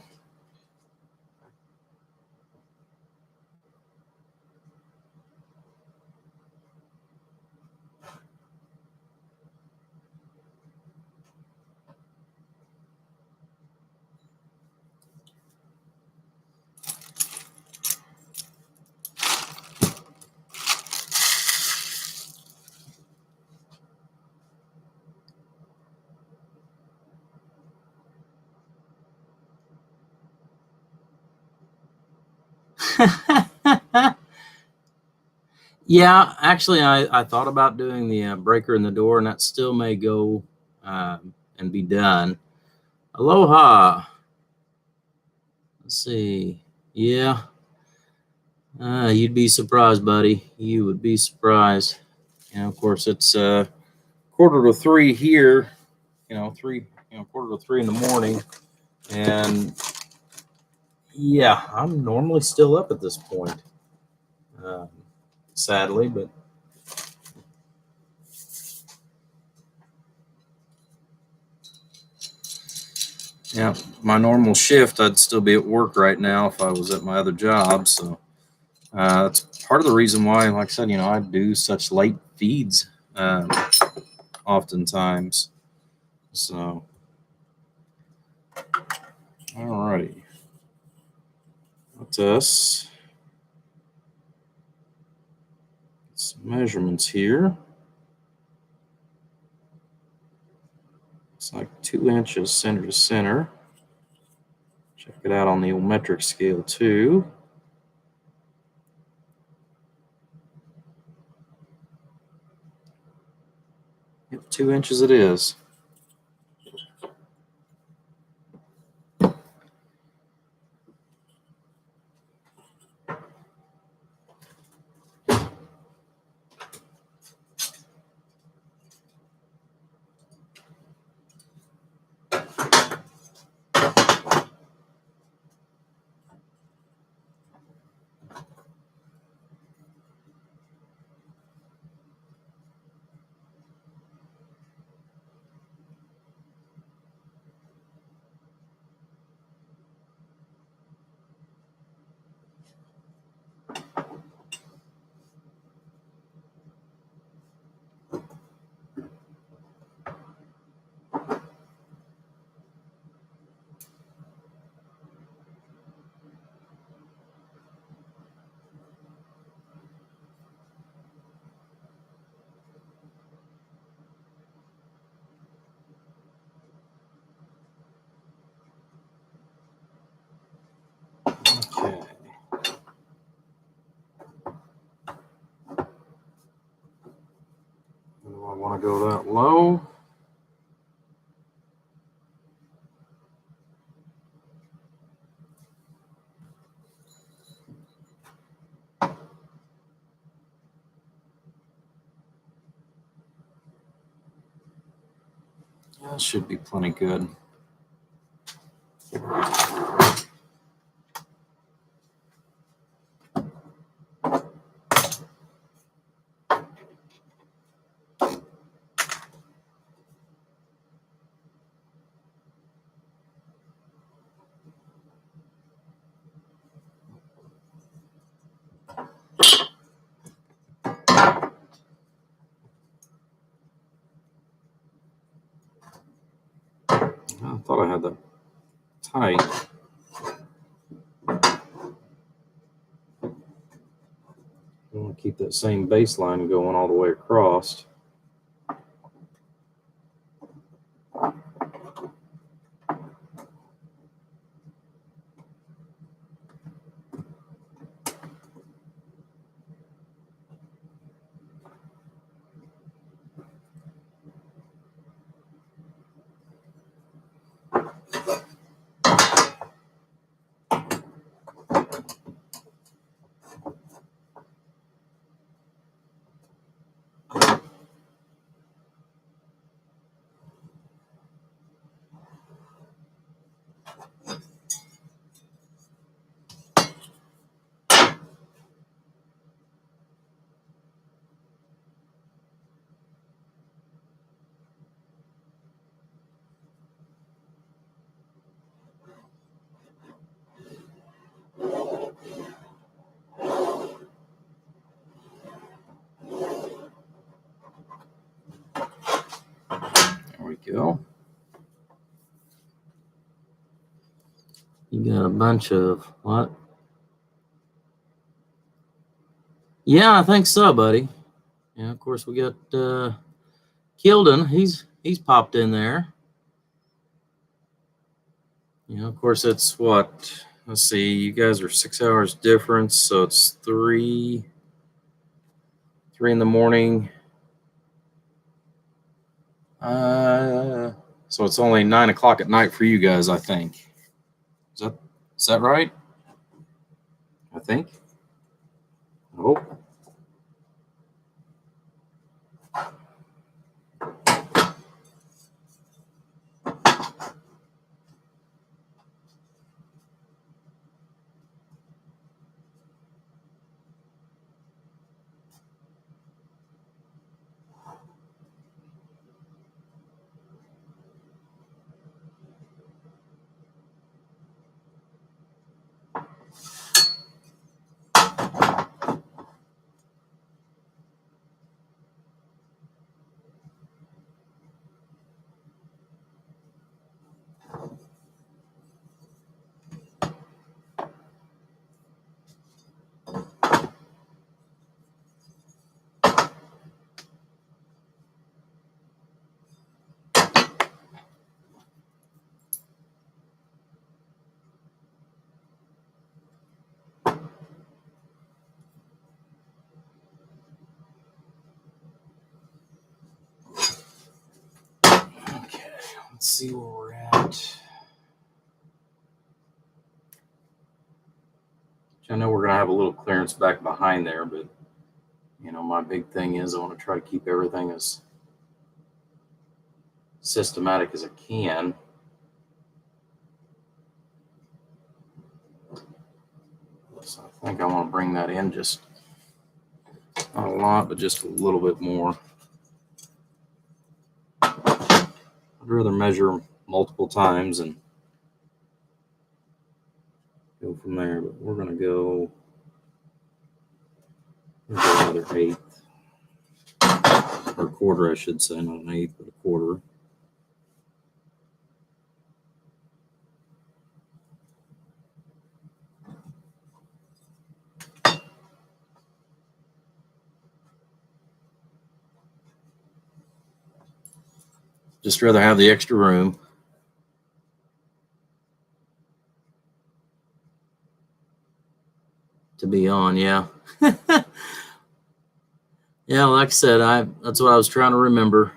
Yeah, actually, I thought about doing the breaker in the door, and that still may go and be done. Aloha. Let's see. Yeah. You'd be surprised, buddy. You would be surprised. And of course, it's 2:45 here. Quarter to 3 in the morning, and yeah, I'm normally still up at this point. Sadly, but yeah, my normal shift, I'd still be at work right now if I was at my other job. So that's part of the reason why, like I said, I do such late feeds oftentimes. So, alrighty. Let us get some measurements here. It's like 2 inches center to center. Check it out on the old metric scale too. 2 inches it is. Okay. Do I want to go that low? That should be plenty good. I thought I had that tight. I want to keep that same baseline going all the way across. There we go. You got a bunch of what? Yeah, I think so, buddy. Yeah, of course we got Kilden. He's popped in there. You know, of course it's what? Let's see. You guys are 6 hours difference, so it's 3 in the morning. So it's only 9 o'clock at night for you guys, I think. Is that right? I think. I hope. Let's see where we're at. I know we're going to have a little clearance back behind there, but, you know, my big thing is I want to try to keep everything as systematic as I can. So I think I want to bring that in just not a lot, but just a little bit more. I'd rather measure multiple times and go from there, but we're going to go another eighth, or quarter, I should say, not an eighth, but a quarter. Just rather have the extra room. To be on, yeah. Yeah, like I said, that's what I was trying to remember,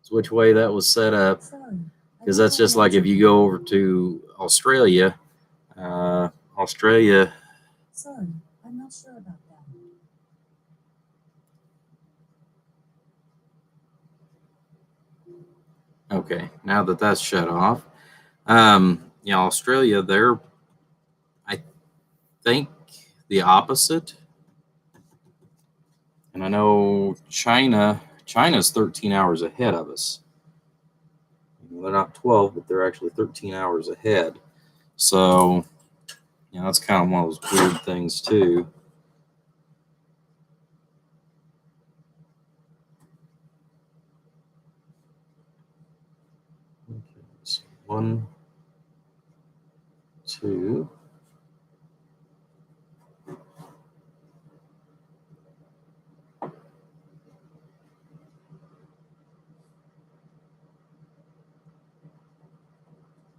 is which way that was set up. Because that's just like if you go over to Australia. Australia. Sorry, I'm not sure about that. Okay, now that that's shut off. Yeah, Australia, they're, I think, the opposite. And I know China's 13 hours ahead of us. They're not 12, but they're actually 13 hours ahead. So, you know, that's kind of one of those weird things, too. Okay, so 1, 2.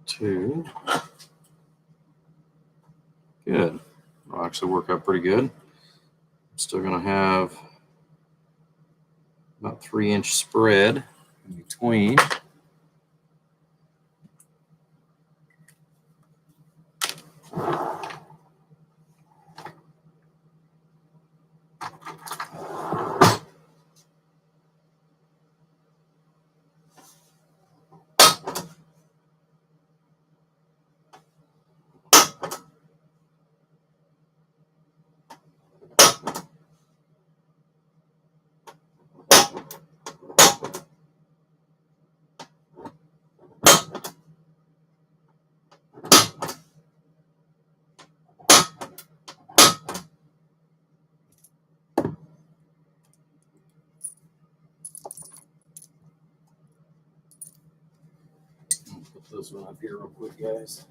Two. Good. It'll actually work out pretty good. I'm still going to have about 3-inch spread in between. Put this one up here real quick, guys.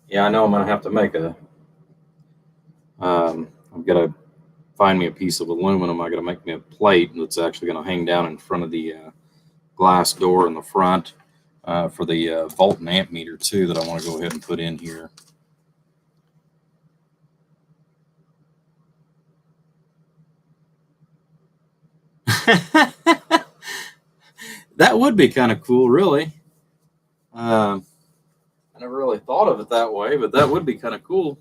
Yeah, I know I'm going to have to make I'm going to find me a piece of aluminum. I got to make me a plate that's actually going to hang down in front of the glass door in the front for the volt and amp meter too, that I want to go ahead and put in here. That would be kind of cool, really. I never really thought of it that way, but that would be kind of cool.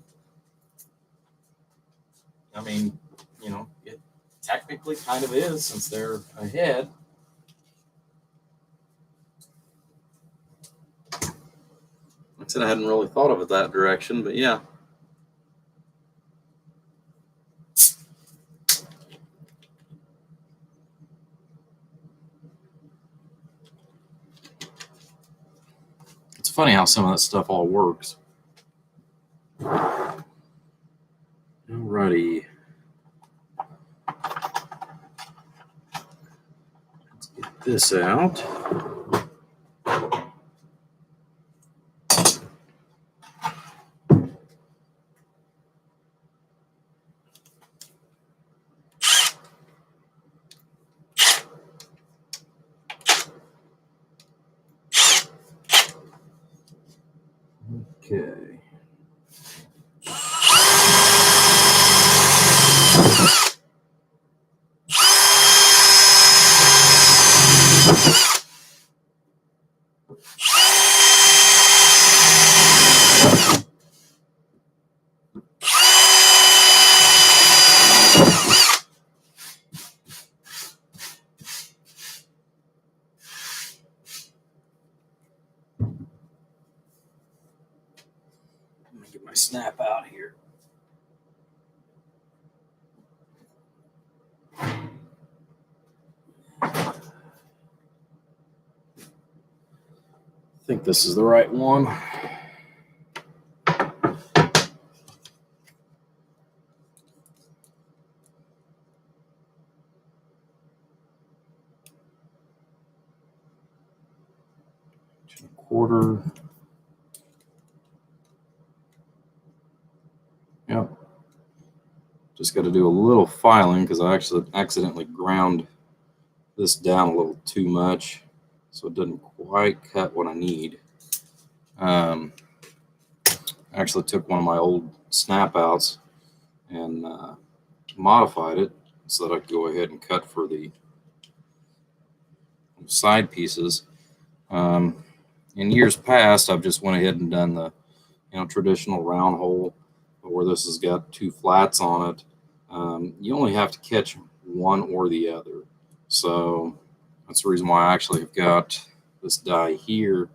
I mean, you know, it technically kind of is, since they're ahead. Like I said, I hadn't really thought of it that direction, but yeah. It's funny how some of that stuff all works. Alrighty. Let's get this out. Okay. snap out here. I think this is the right one. Quarter. Yep. Just got to do a little filing because I actually accidentally ground this down a little too much, so it doesn't quite cut what I need. I actually took one of my old snap outs and modified it so that I could go ahead and cut for the side pieces. In years past, I've just went ahead and done the traditional round hole where this has got two flats on it. You only have to catch one or the other. So that's the reason why I actually have got this die here.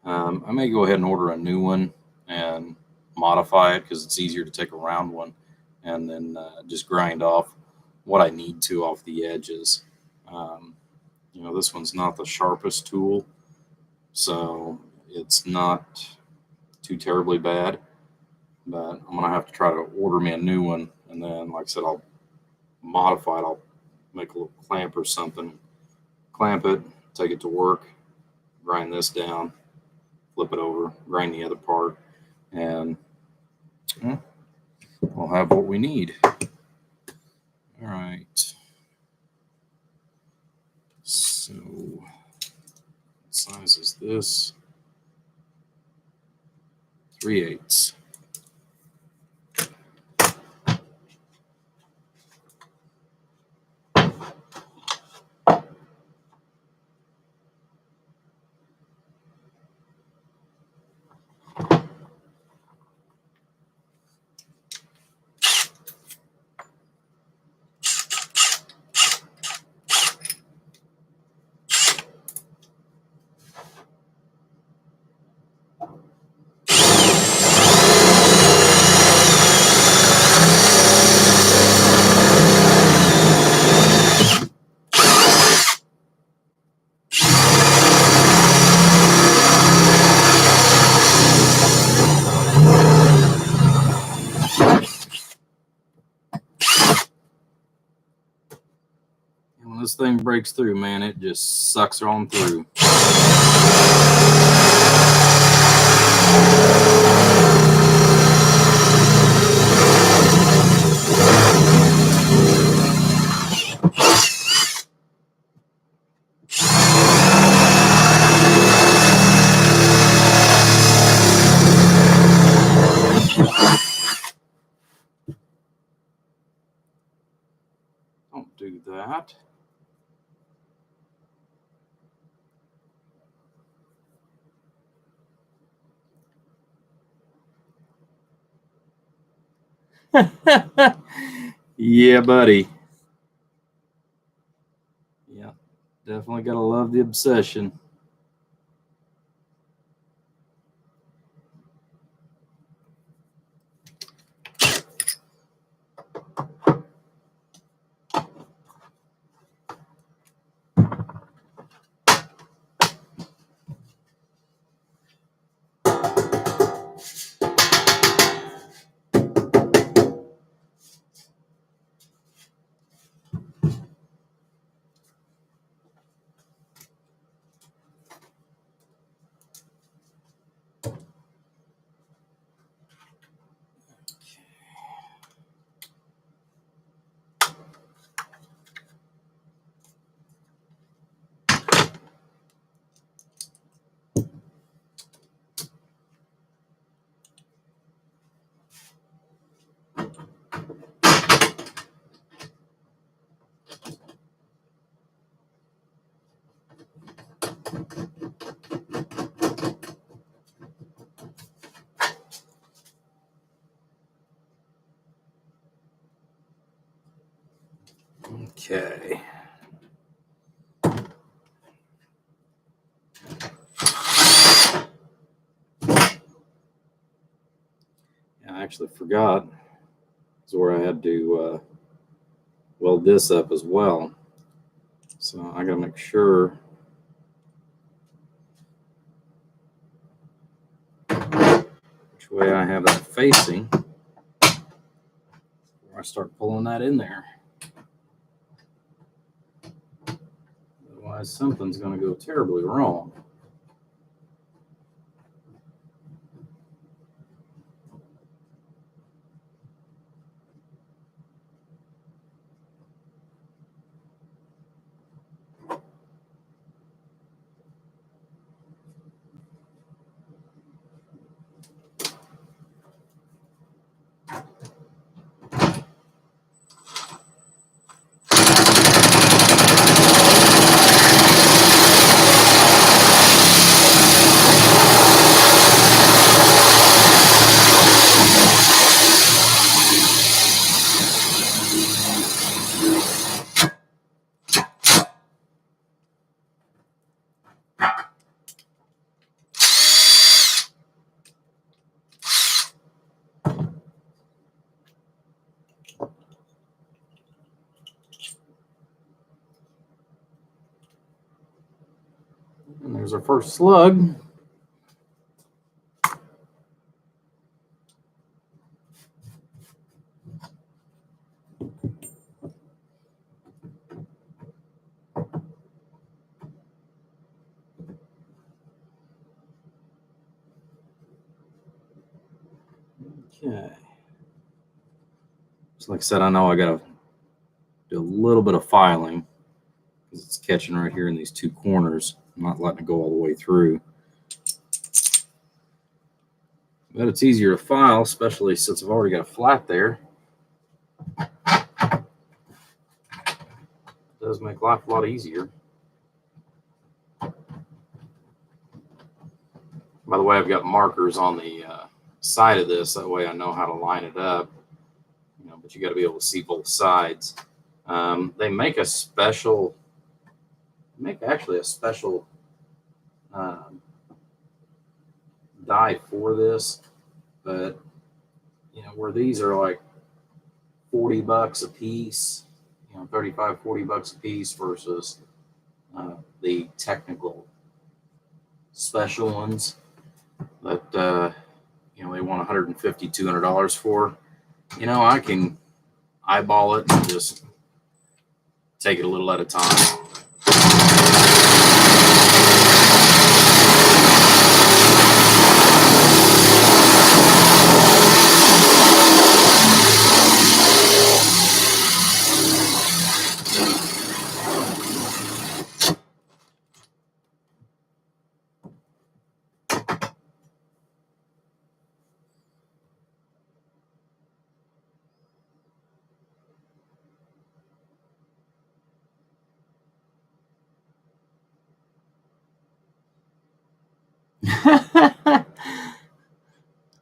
I may go ahead and order a new one and modify it because it's easier to take a round one and then just grind off what I need to off the edges. This one's not the sharpest tool, so it's not too terribly bad, but I'm gonna have to try to order me a new one, and then, like I said, I'll modify it. I'll make a little clamp or something, clamp it, take it to work, grind this down, flip it over, grind the other part, and we'll have what we need. All right. So, what size is this? 3/8. When this thing breaks through, man, it just sucks on through. Don't do that. Yeah, buddy. Yeah, definitely gotta love the obsession. Okay. actually forgot is where I had to weld this up as well. So I gotta make sure which way I have that facing before I start pulling that in there. Otherwise, something's gonna go terribly wrong. And there's our first slug. Okay. So like I said, I know I gotta do a little bit of filing because it's catching right here in these two corners. I'm not letting it go all the way through. But it's easier to file, especially since I've already got a flat there. It does make life a lot easier. By the way, I've got markers on the side of this. That way I know how to line it up. You know, but you got to be able to see both sides. They make a special, actually a special die for this, but you know, where these are like $40 a piece, you know, 35, $40 a piece versus the technical special ones that you know, they want $150, $200 for. You know, I can eyeball it and just take it a little at a time.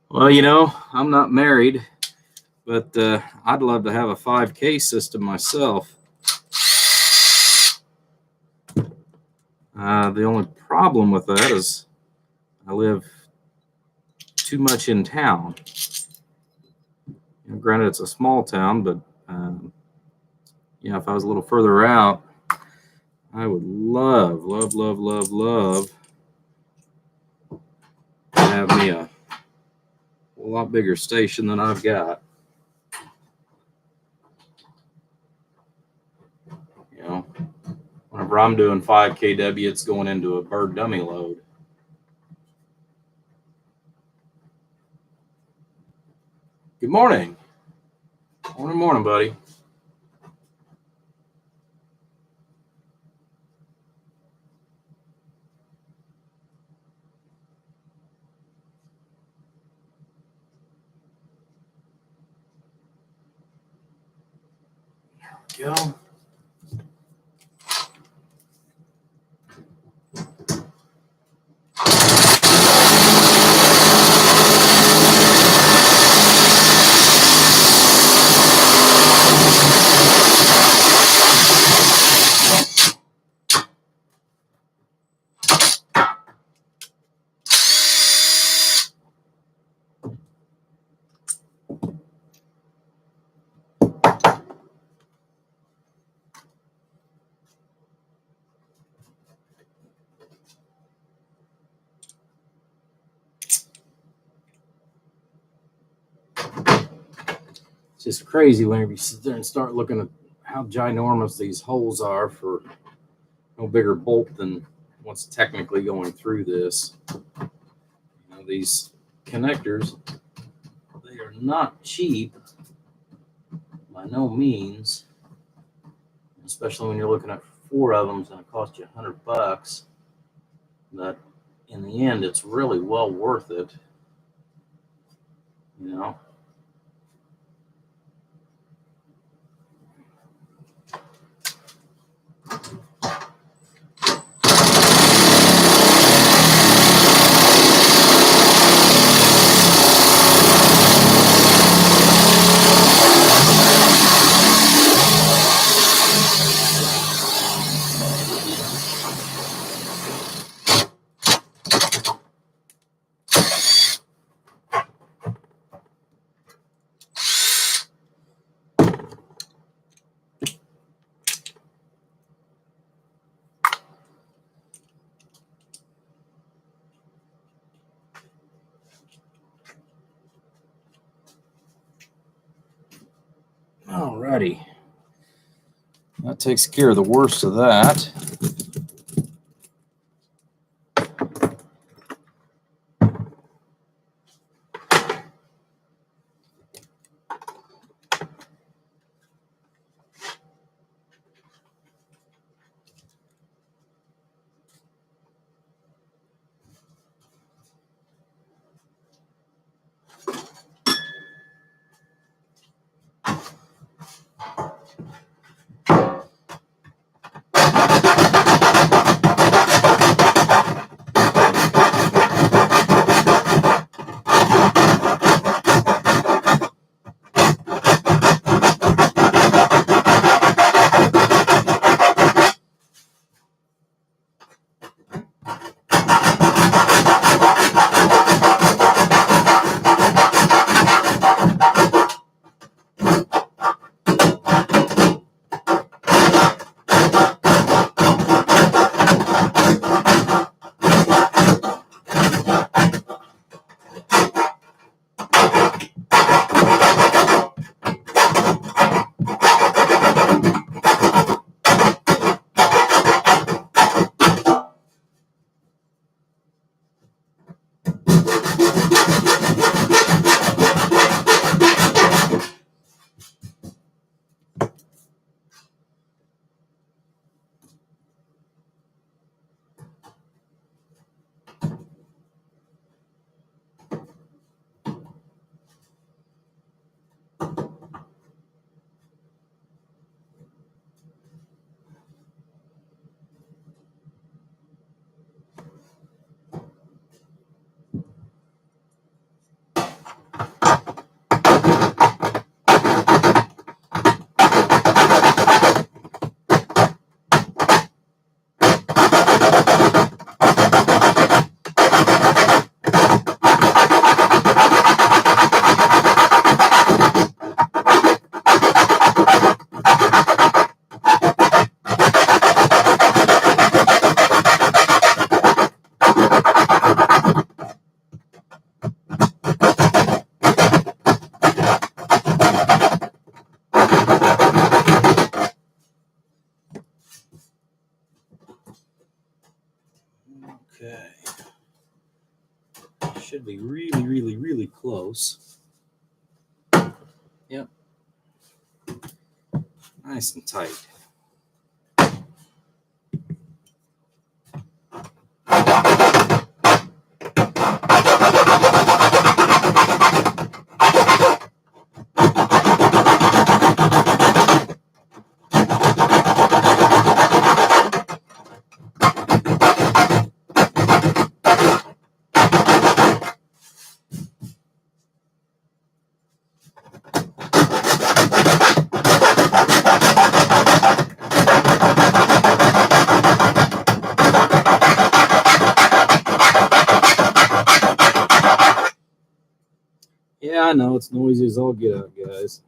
Well, you know, I'm not married, but I'd love to have a 5K system myself. The only problem with that is I live too much in town. You know, granted, it's a small town, but you know, if I was a little further out, I would love to have me a lot bigger station than I've got. You know, whenever I'm doing 5KW, it's going into a bird dummy load. Good morning. Morning, buddy. There we go. just crazy whenever you sit there and start looking at how ginormous these holes are for no bigger bolt than what's technically going through this. These connectors, they are not cheap by no means, especially when you're looking at 4 of them. It's going to cost you $100, but in the end, it's really well worth it. Alrighty, that takes care of the worst of that. Okay. Should be really close. Yep. Nice and tight. Yeah, I know it's noisy as all get out, guys.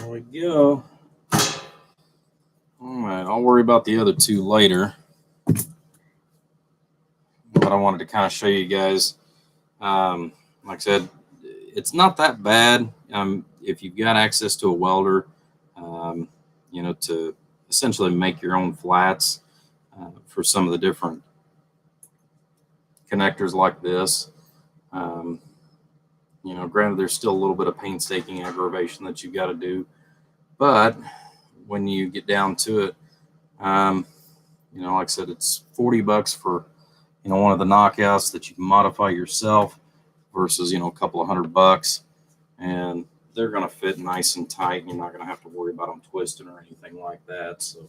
There we go. All right, I'll worry about the other two later. But I wanted to kind of show you guys. Like I said, it's not that bad if you've got access to a welder, to essentially make your own flats for some of the different connectors like this. Granted, there's still a little bit of painstaking aggravation that you've got to do, but when you get down to it, like I said, it's $40 for one of the knockouts that you can modify yourself versus a couple of $100, and they're going to fit nice and tight, and you're not going to have to worry about them twisting or anything like that. So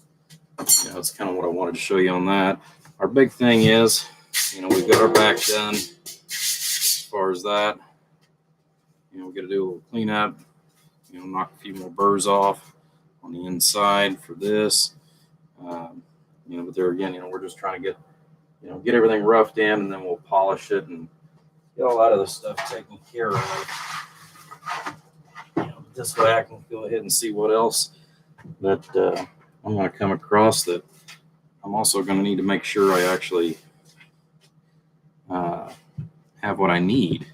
that's kind of what I wanted to show you on that. Our big thing is, we've got our back done. As far as that, we got to do a little cleanup, knock a few more burrs off on the inside for this. But there again, we're just trying to get everything roughed in, and then we'll polish it and get all that other stuff taken care of. This way I can go ahead and see what else that I'm going to come across that I'm also going to need to make sure I actually have what I need.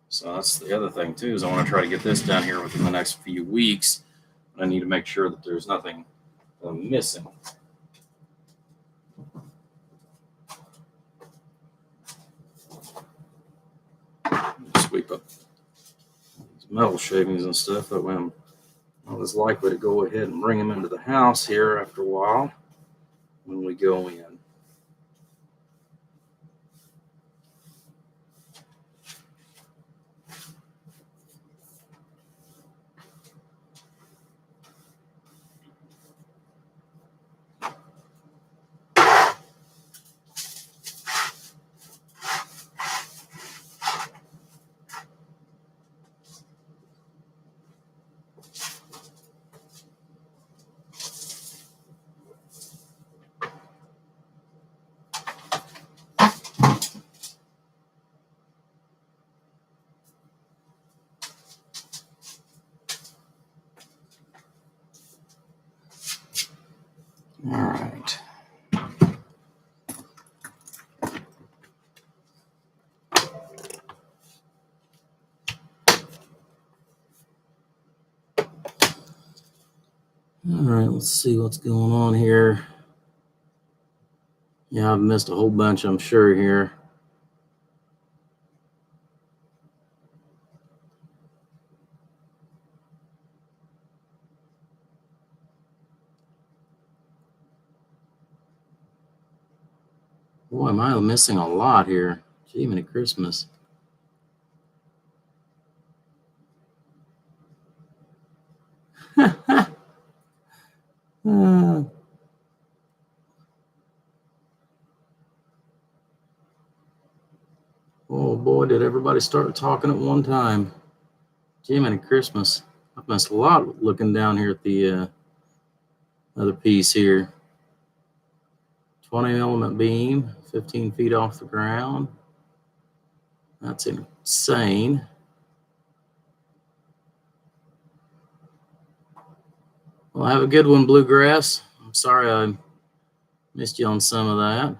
So that's the other thing too, is I want to try to get this done here within the next few weeks. But I need to make sure that there's nothing missing. Sweep up these metal shavings and stuff. That way I'm not as likely to go ahead and bring them into the house here after a while when we go in. All right. All right, let's see what's going on here. Yeah, I've missed a whole bunch, I'm sure, here. Boy, am I missing a lot here. Gee, many Christmas. Oh boy, did everybody start talking at one time. Gee, many Christmas. I've missed a lot looking down here at the other piece here. 20 element beam, 15 feet off the ground. That's insane. Well, have a good one, Bluegrass. I'm sorry I missed you on some of that.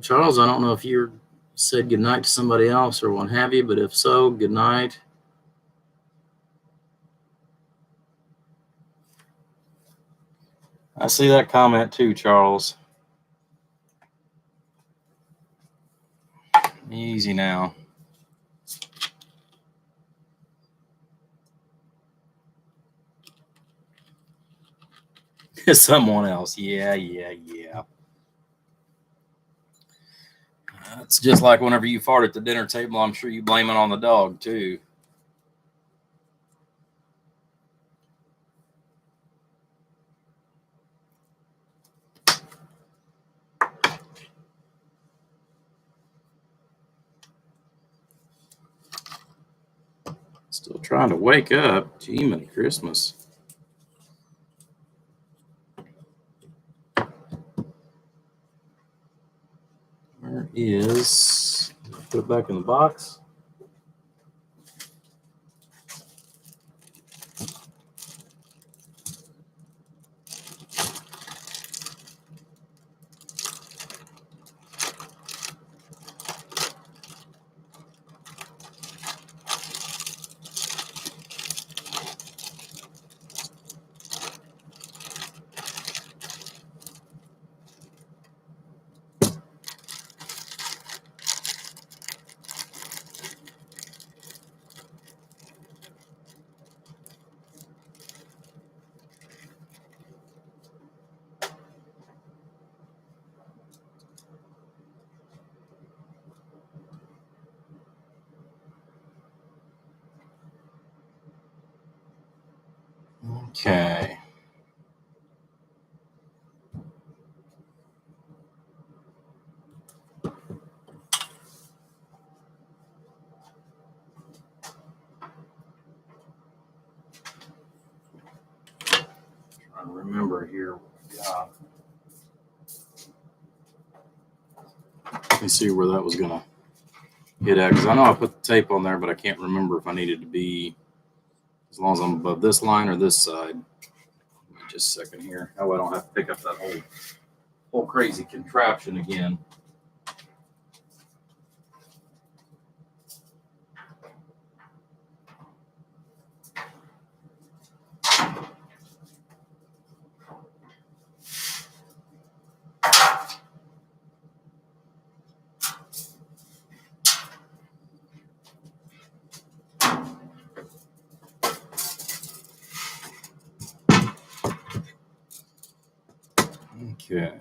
Charles, I don't know if you said goodnight to somebody else or what have you, but if so, good night. I see that comment too, Charles. Easy now. Someone else. Yeah. It's just like whenever you fart at the dinner table, I'm sure you blame it on the dog too. Let's Still trying to wake up. Gee, many Christmas. Where is... Put it back in the box. Okay. Trying to remember here. Yeah. Let me see where that was going to hit at, because I know I put the tape on there, but I can't remember if I needed to be as long as I'm above this line or this side. Just a second here. That way I don't have to pick up that whole crazy contraption again. Okay.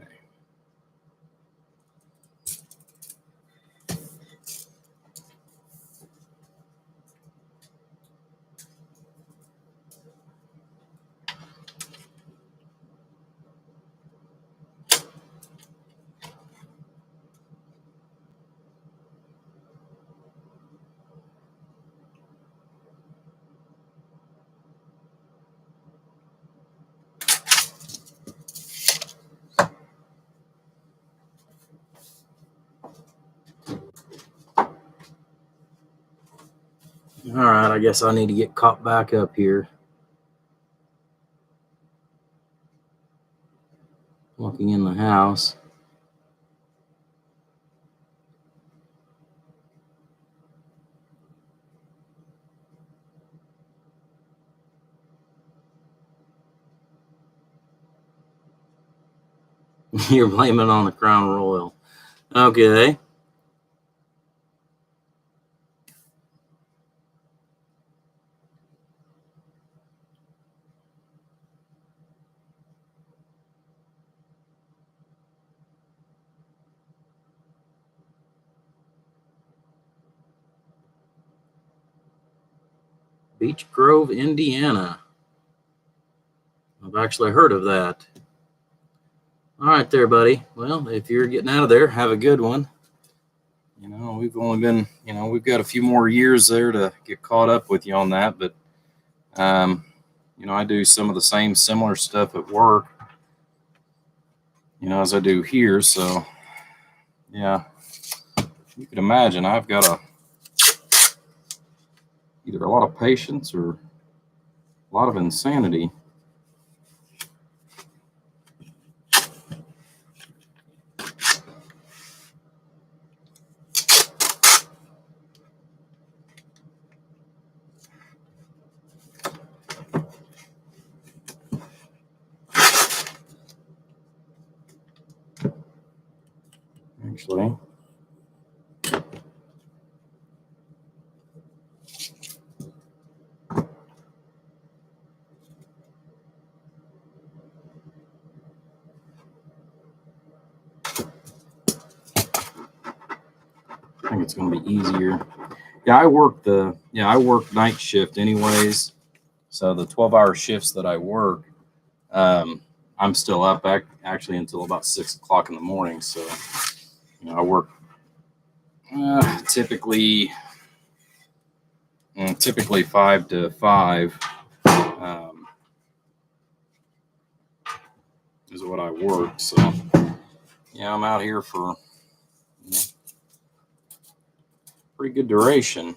All right, I guess I need to get caught back up here. Walking in the house. You're blaming it on the Crown Royal. Okay. Beech Grove, Indiana. I've actually heard of that. All right there, buddy. Well, if you're getting out of there, have a good one. You know, we've only been, we've got a few more years there to get caught up with you on that. But, I do some of the same similar stuff at work, as I do here. So, yeah, you can imagine I've got either a lot of patience or a lot of insanity. Actually, I think it's going to be easier. Yeah, I work night shift anyways. So the 12-hour shifts that I work, I'm still up actually until about 6 o'clock in the morning. So, I work typically And typically 5 to 5 is what I work. So, yeah, I'm out here for pretty good duration.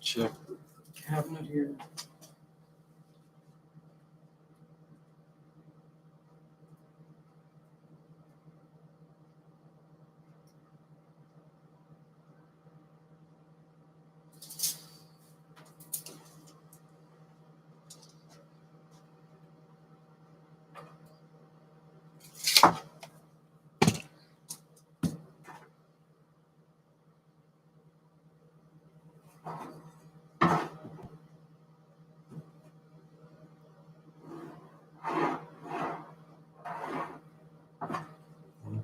Check the cabinet here.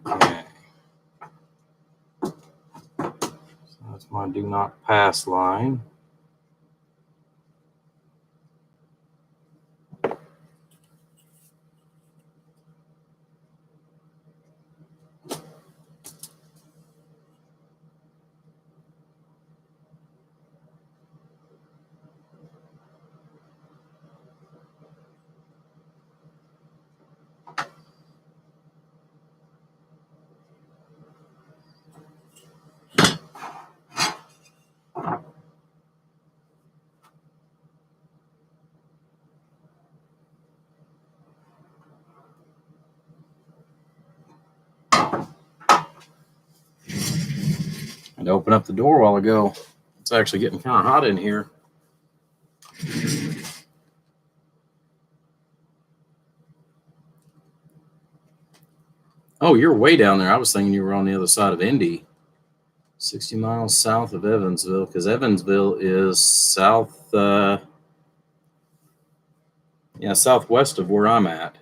Okay. So that's my do not pass line. I had to open up the door a while ago. It's actually getting kind of hot in here. Oh, you're way down there. I was thinking you were on the other side of Indy. 60 miles south of Evansville, because Evansville is southwest of where I'm at.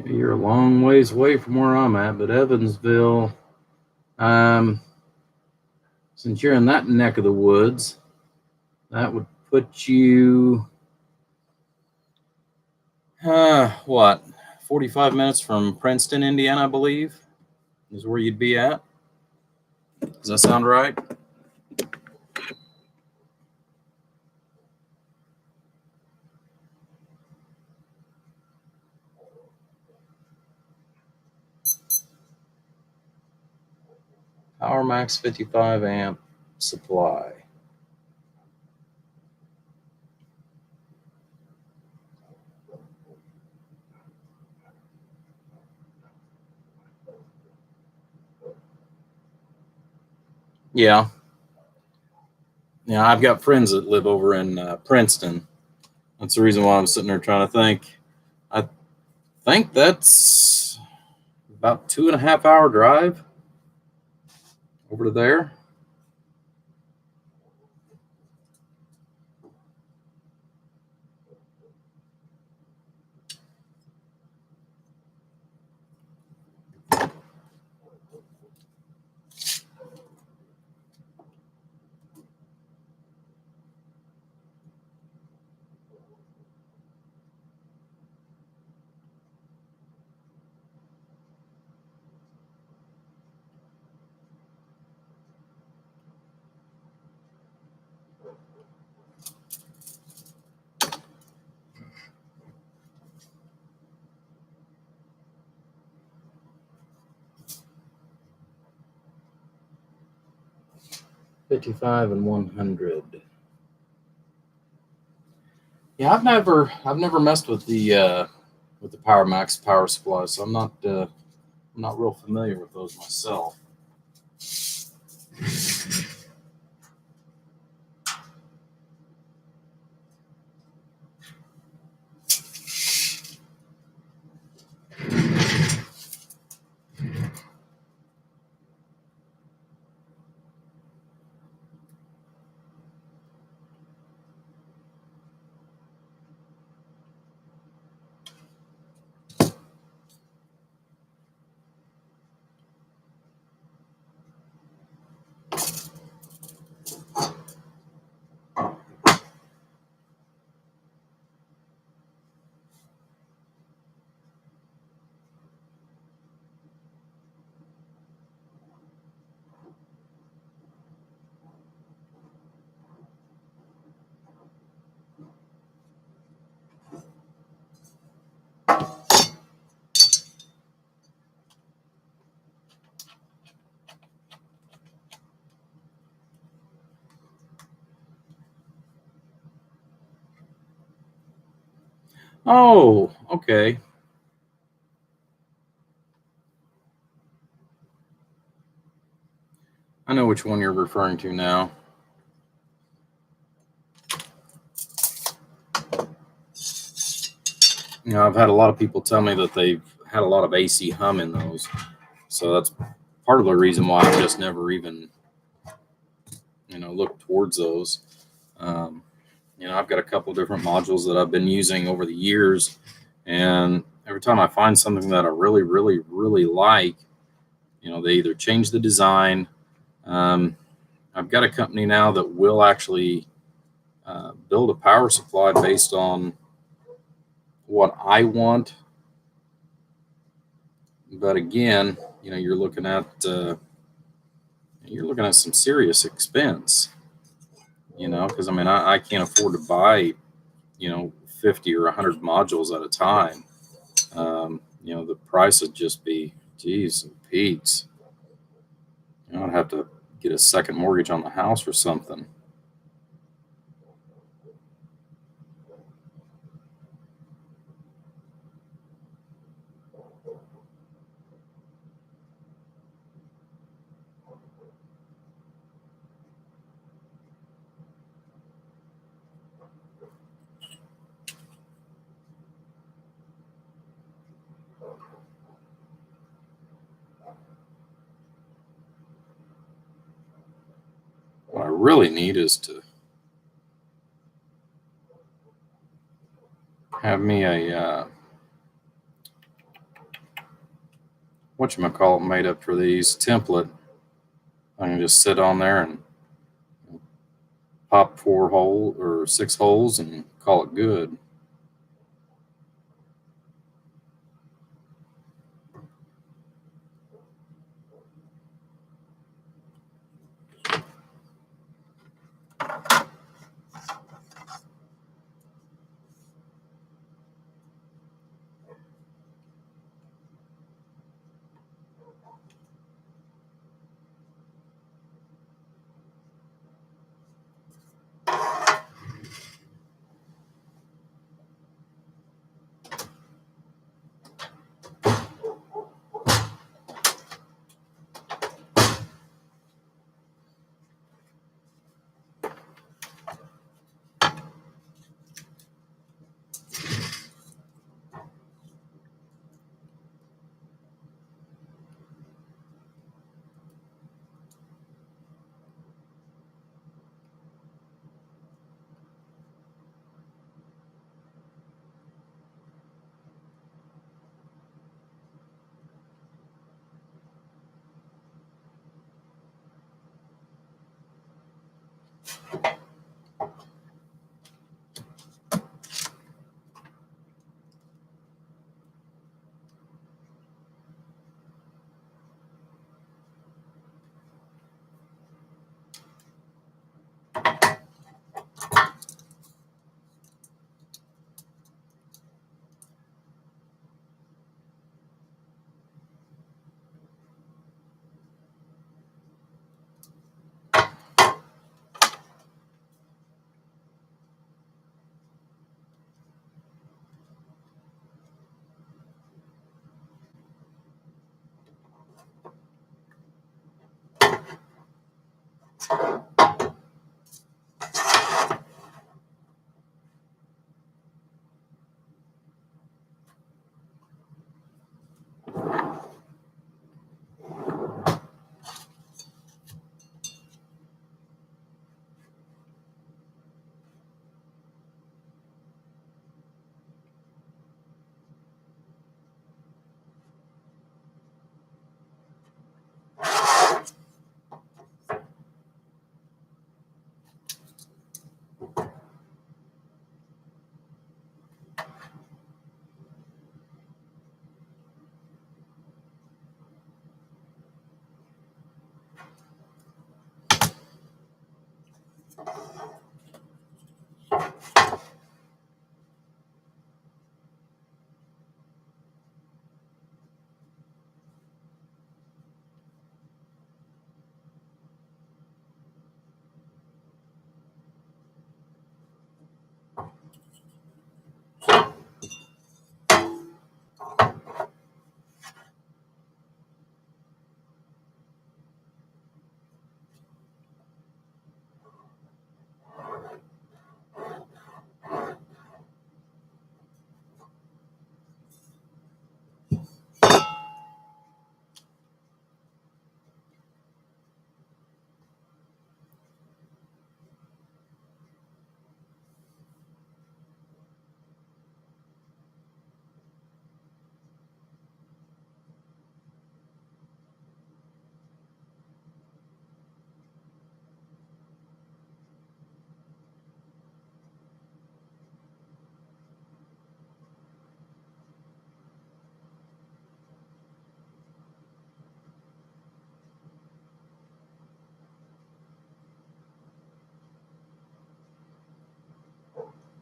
You're a long ways away from where I'm at, but Evansville, since you're in that neck of the woods, that would put you, 45 minutes from Princeton, Indiana, I believe, is where you'd be at. Does that sound right? Power Max 55 amp supply. Yeah. Yeah, I've got friends that live over in Princeton. That's the reason why I'm sitting there trying to think. I think that's about 2.5 hour drive over to there. $55 and $100. Yeah, I've never messed with the Power Max power supply, so I'm not real familiar with those myself. Oh, okay. I know which one you're referring to now. I've had a lot of people tell me that they've had a lot of AC hum in those. So that's part of the reason why I've just never even, looked towards those. Um, I've got a couple of different modules that I've been using over the years. And every time I find something that I really, really, really like, they either change the design. I've got a company now that will actually build a power supply based on what I want. But again, you're looking at some serious expense. Because I can't afford to buy 50 or 100 modules at a time. The price would just be, geez, and Pete's. I'd have to get a second mortgage on the house or something. What I really need is to have me a whatchamacallit made up for these template. I can just sit on there and pop 4 holes or 6 holes and call it good.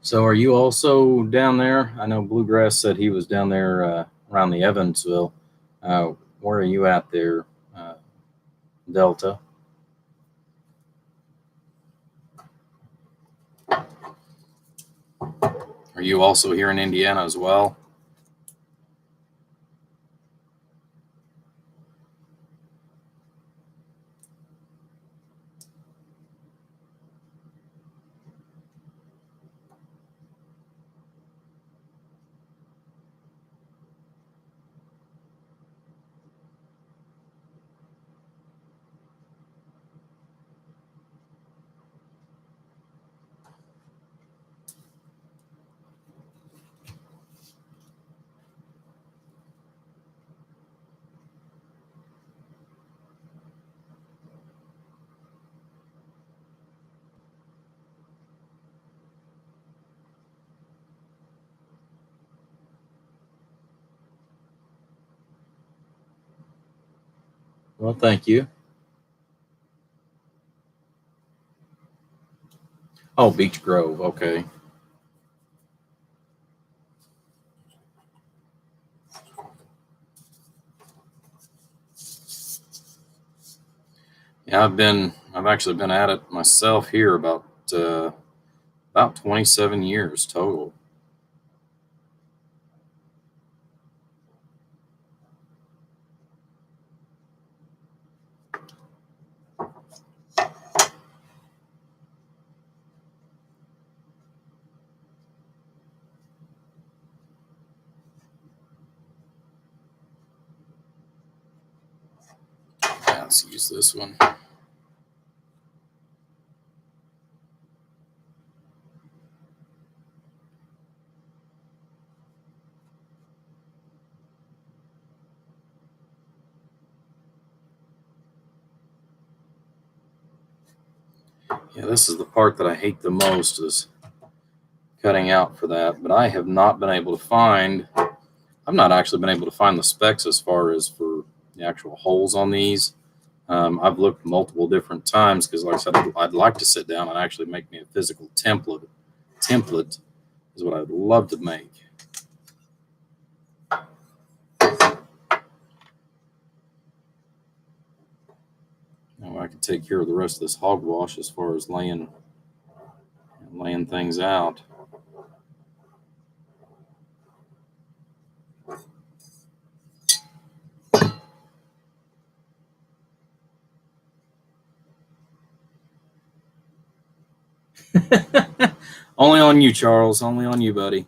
So are you also down there? I know Bluegrass said he was down there around the Evansville. Where are you at there, Delta? Are you also here in Indiana as well? Well, thank you. Oh, Beech Grove. Okay. Yeah, I've actually been at it myself here about 27 years total. Yeah, let's use this one. Yeah, this is the part that I hate the most is cutting out for that. But I have not been able to find. I've not actually been able to find the specs as far as for the actual holes on these. I've looked multiple different times because, like I said, I'd like to sit down and actually make me a physical template. Template is what I'd love to make. Now I could take care of the rest of this hogwash as far as laying things out. Only on you, Charles. Only on you, buddy.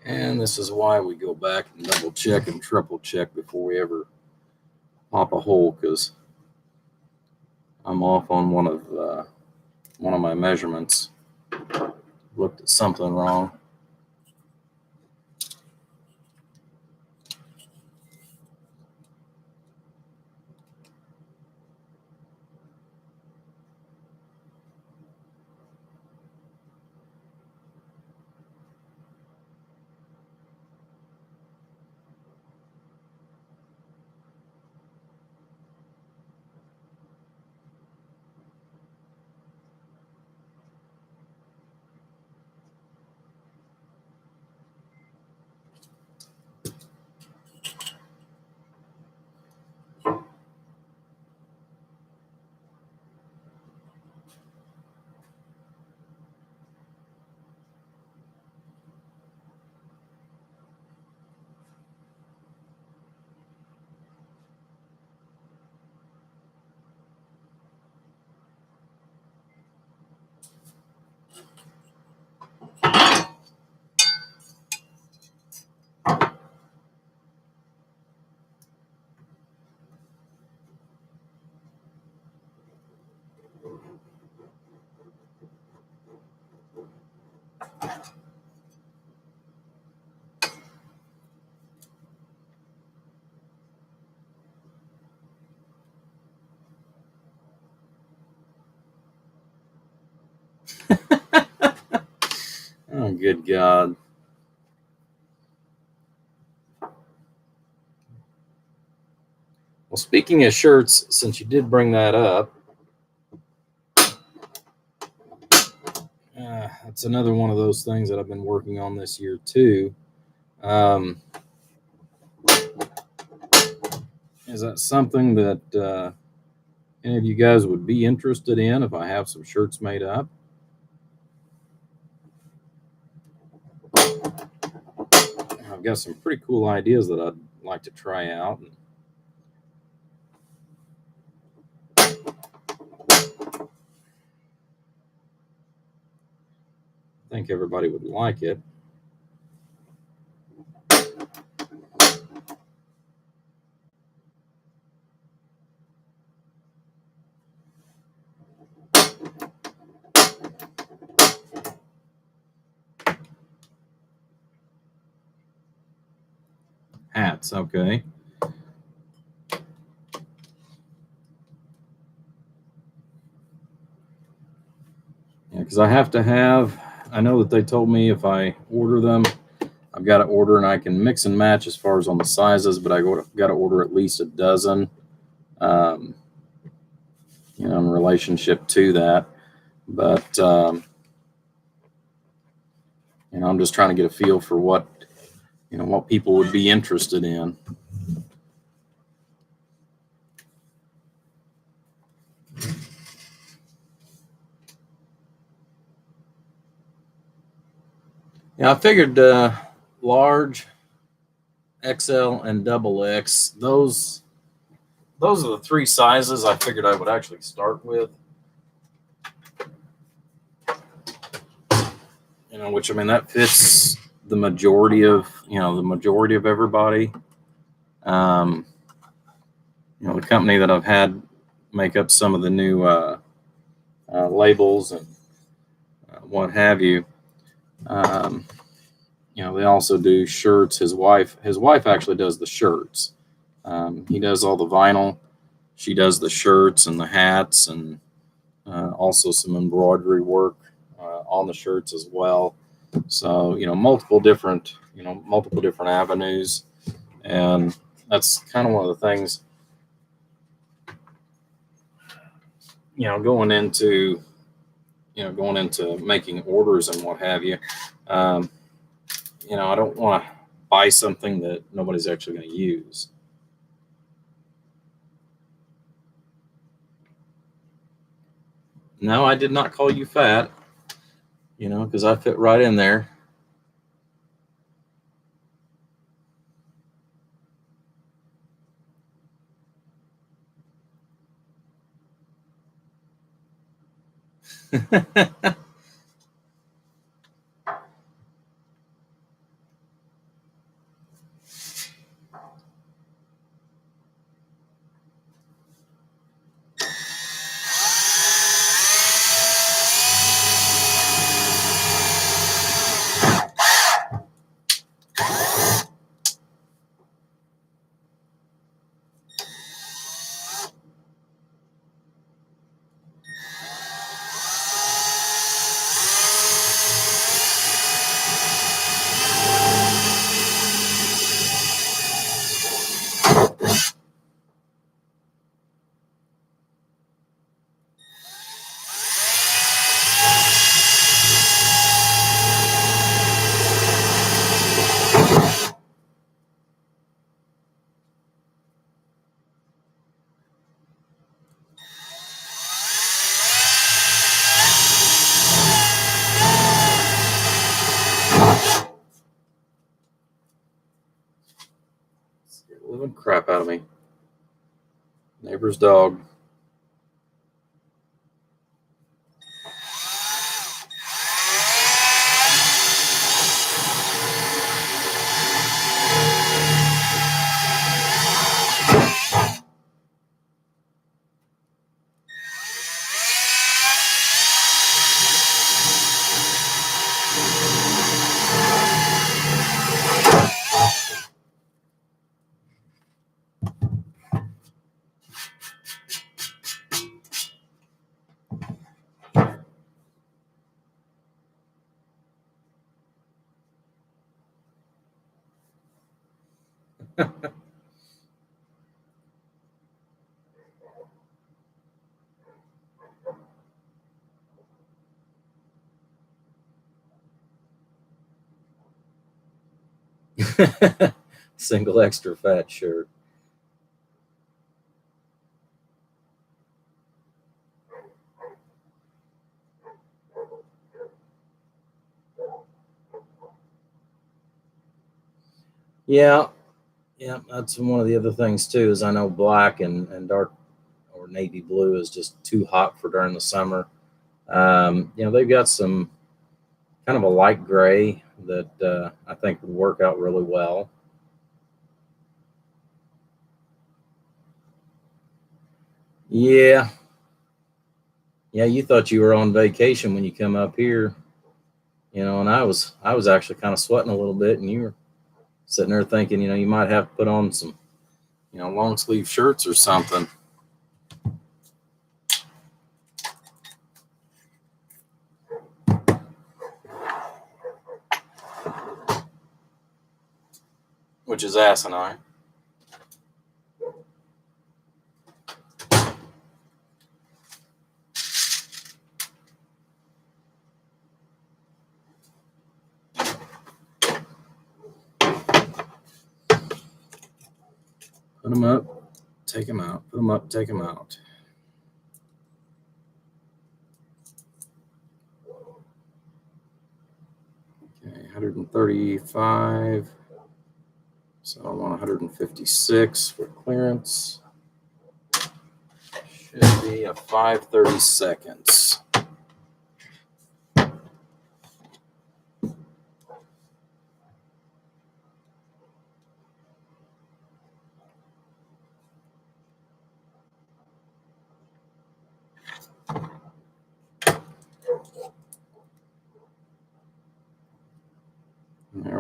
And this is why we go back and double check and triple check before we ever pop a hole, because I'm off on one of my measurements. Looked at something wrong. Oh, good God. Well, speaking of shirts, since you did bring that up, that's another one of those things that I've been working on this year too. Is that something that any of you guys would be interested in if I have some shirts made up? I've got some pretty cool ideas that I'd like to try out. I think everybody would like it. Hats, okay. Yeah, because I have to have, I know that they told me if I order them, I've got to order, and I can mix and match as far as on the sizes, but I got to order at least a dozen, in relationship to that. But, I'm just trying to get a feel for what people would be interested in. Yeah, I figured large, XL, and double X. Those are the three sizes I figured I would actually start with. Which, that fits the majority of everybody. The company that I've had make up some of the new labels and what have you. They also do shirts. His wife actually does the shirts. He does all the vinyl. She does the shirts and the hats, and also some embroidery work on the shirts as well. So multiple different avenues, and that's kind of one of the things. Going into making orders and what have you. I don't want to buy something that nobody's actually going to use. No, I did not call you fat, because I fit right in there. Scared the living crap out of me. Neighbor's dog. Single extra fat shirt. Yeah, that's one of the other things too. Is I know black and dark or navy blue is just too hot for during the summer. They've got some kind of a light gray that I think would work out really well. Yeah, yeah. You thought you were on vacation when you come up here, and I was actually kind of sweating a little bit, and you were sitting there thinking, you might have to put on some, long sleeve shirts or something. Which is asinine. Put them up, take them out. Put them up, take them out. Okay, 135. So I want 156 for clearance. Should be a 5/32.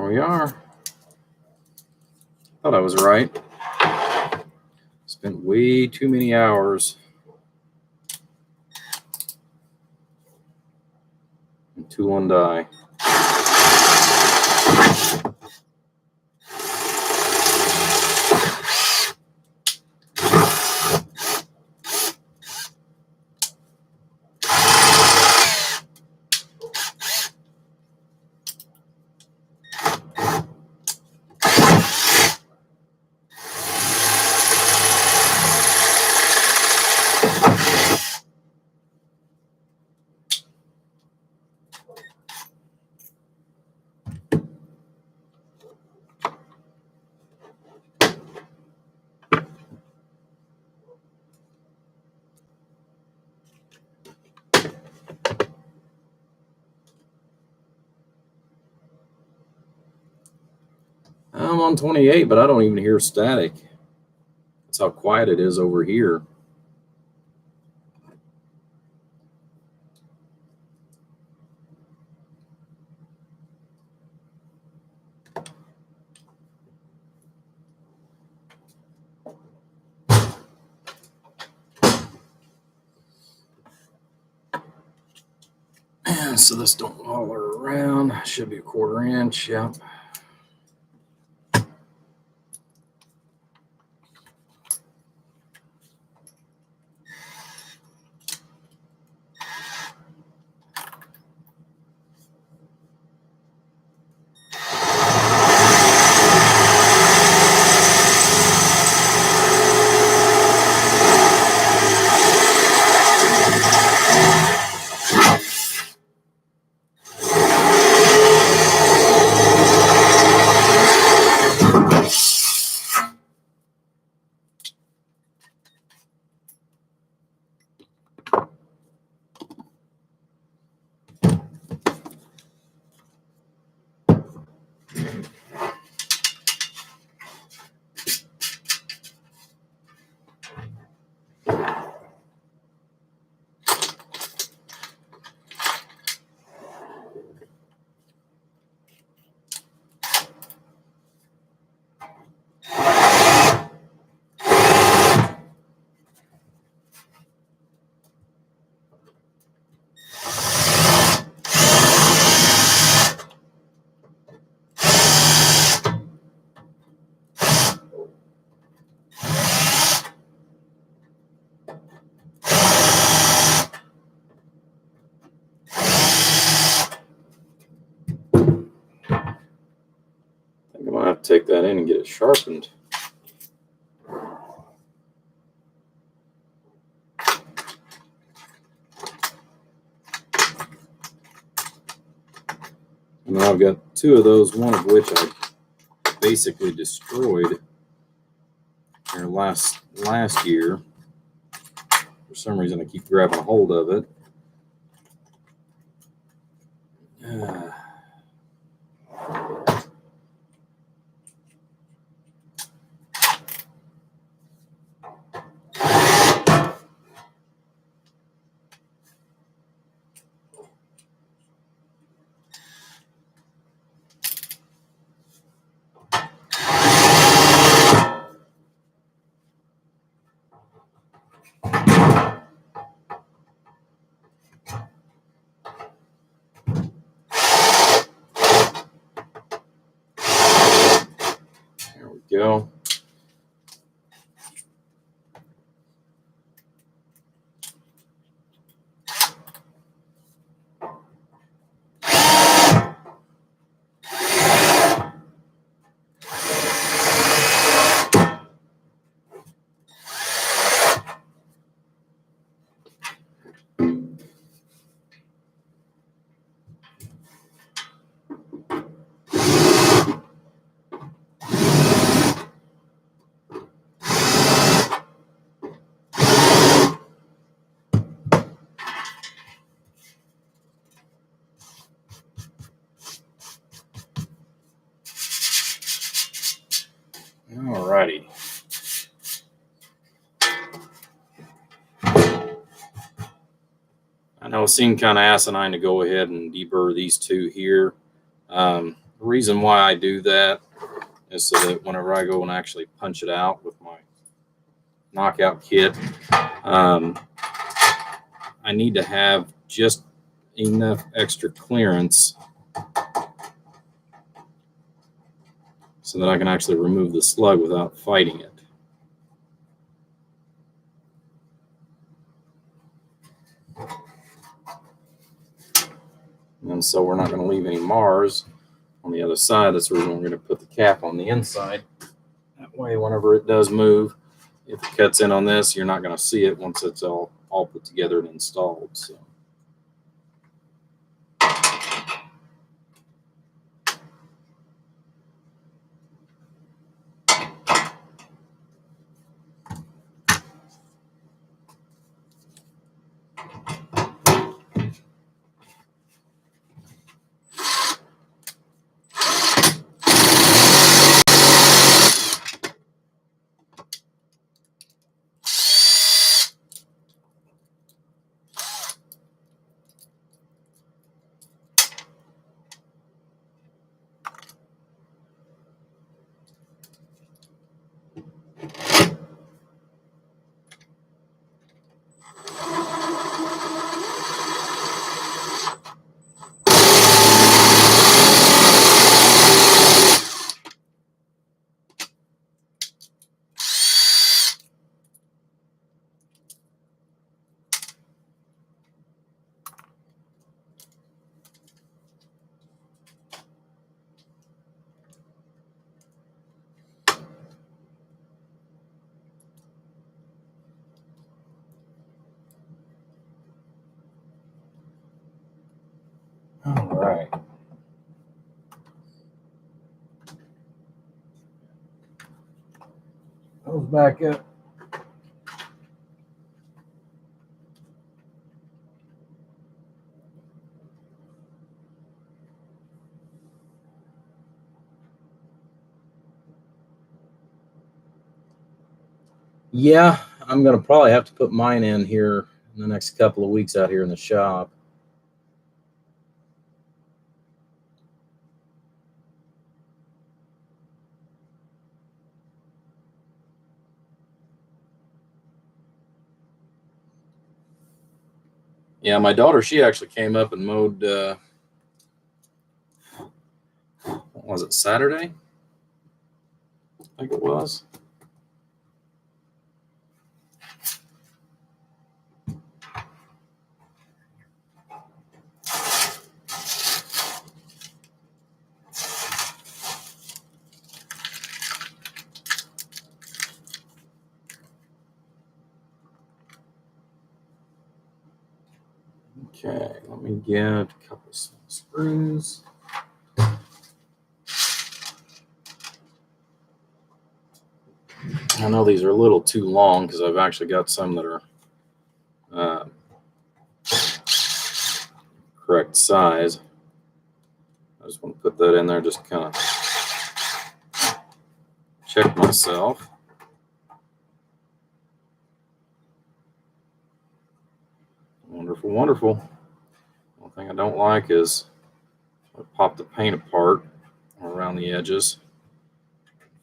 we are. Thought I was right. Spent way too many hours. And 2-1 die. I'm on 28, but I don't even hear static. That's how quiet it is over here. So this don't holler around. Should be a 1/4 inch. Yep. I'm gonna have to take that in and get it sharpened. And then I've got 2 of those, one of which I basically destroyed here last year. For some reason, I keep grabbing a hold of it. There we go. Alrighty. I know it seemed kind of asinine to go ahead and deburr these 2 here. The reason why I do that is so that whenever I go and actually punch it out with my knockout kit, I need to have just enough extra clearance so that I can actually remove the slug without fighting it. And so we're not going to leave any Mars on the other side. That's the reason we're going to put the cap on the inside. That way, whenever it does move, if it cuts in on this, you're not going to see it once it's all put together and installed. So. All right. Goes back up. Yeah, I'm going to probably have to put mine in here in the next couple of weeks out here in the shop. Yeah, my daughter, she actually came up and mowed, what was it, Saturday? I think it was. Okay, let me get a couple small screws. I know these are a little too long because I've actually got some that are correct size. I just want to put that in there, just kind of check myself. Wonderful, wonderful. One thing I don't like is I pop the paint apart around the edges.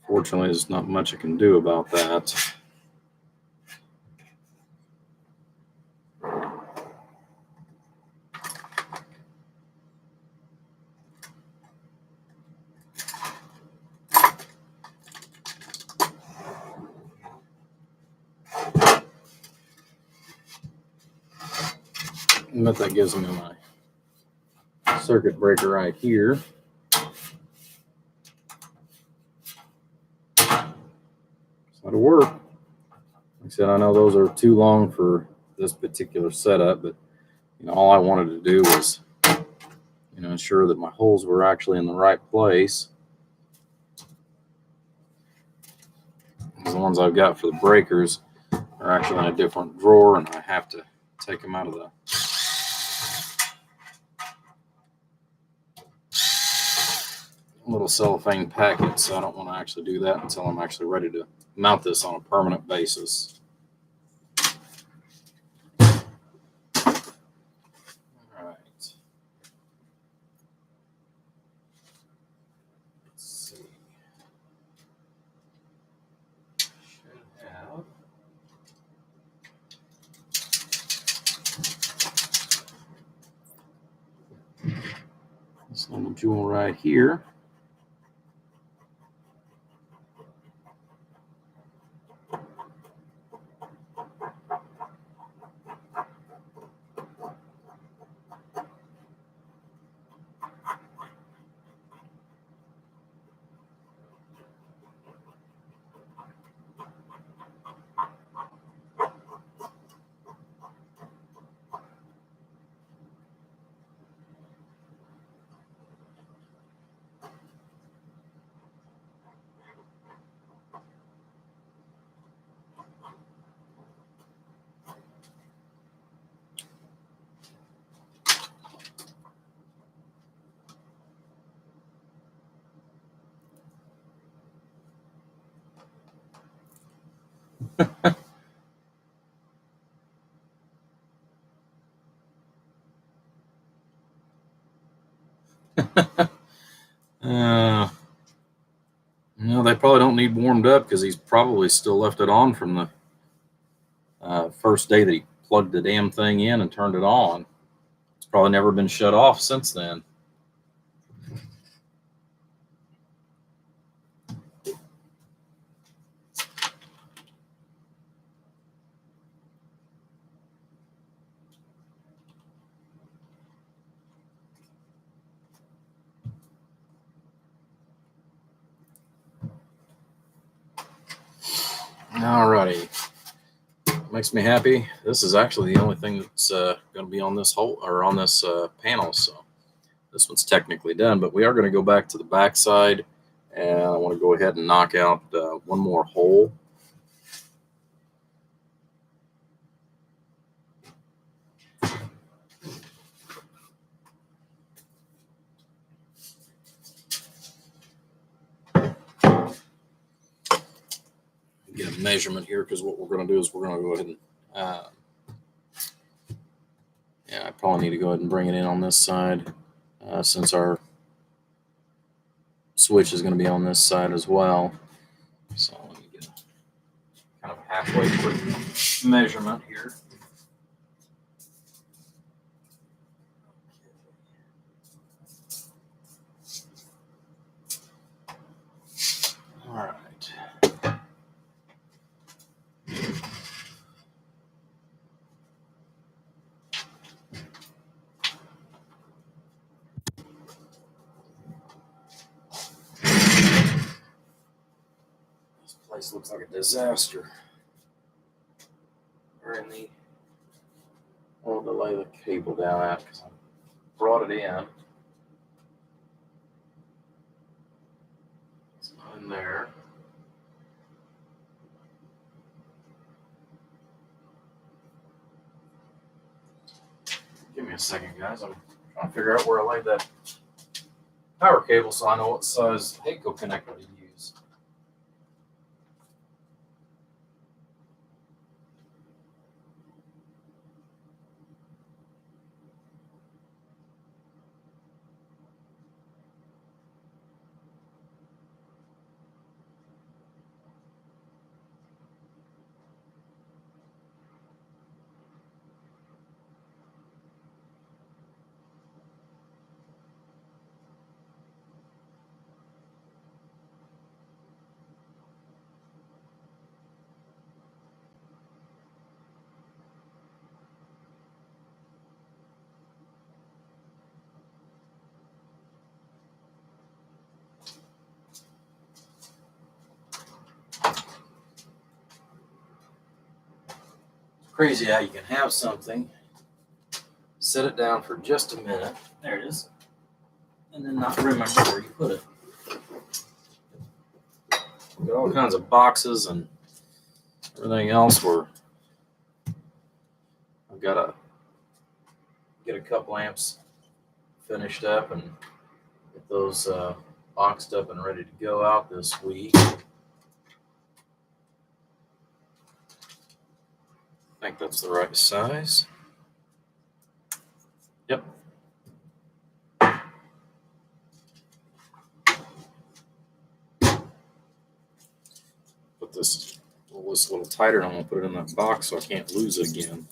Fortunately, there's not much I can do about that. But that gives me my circuit breaker right here. So that'll work. Like I said, I know those are too long for this particular setup, but all I wanted to do was ensure that my holes were actually in the right place. The ones I've got for the breakers are actually in a different drawer, and I have to take them out of the little cellophane packet, so I don't want to actually do that until I'm actually ready to mount this on a permanent basis. All right. This little jewel right here. No, they probably don't need warmed up because he's probably still left it on from the first day that he plugged the damn thing in and turned it on. It's probably never been shut off since then. Alrighty. Makes me happy. This is actually the only thing that's going to be on this hole or on this panel. So this one's technically done, but we are going to go back to the back side, and I want to go ahead and knock out one more hole. Get a measurement here, because what we're going to do is we're going to go ahead and I probably need to go ahead and bring it in on this side since our switch is going to be on this side as well. So let me get a kind of halfway quick measurement here. All right. This place looks like a disaster. Very neat. I'll lay the cable down at because I brought it in. It's not in there. Give me a second, guys. I'm trying to figure out where I laid that power cable so I know what size Heiko connector to use. Crazy how you can have something, set it down for just a minute, there it is, and then not remember where you put it. Got all kinds of boxes and everything else where I've got to get a couple amps finished up and get those boxed up and ready to go out this week. I think that's the right size. Yep. Put this a little tighter, and I'm going to put it in that box so I can't lose it again.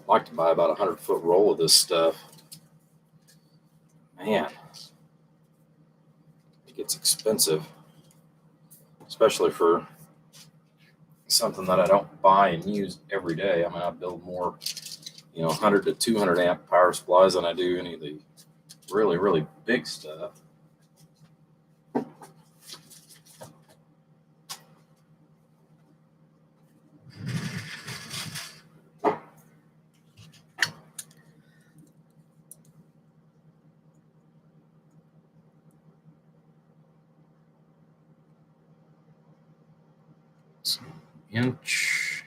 like to buy about 100-foot roll of this stuff. Man, it gets expensive, especially for something that I don't buy and use every day. I mean, I build more, 100 to 200 amp power supplies than I do any of the really, really big stuff. So, inch.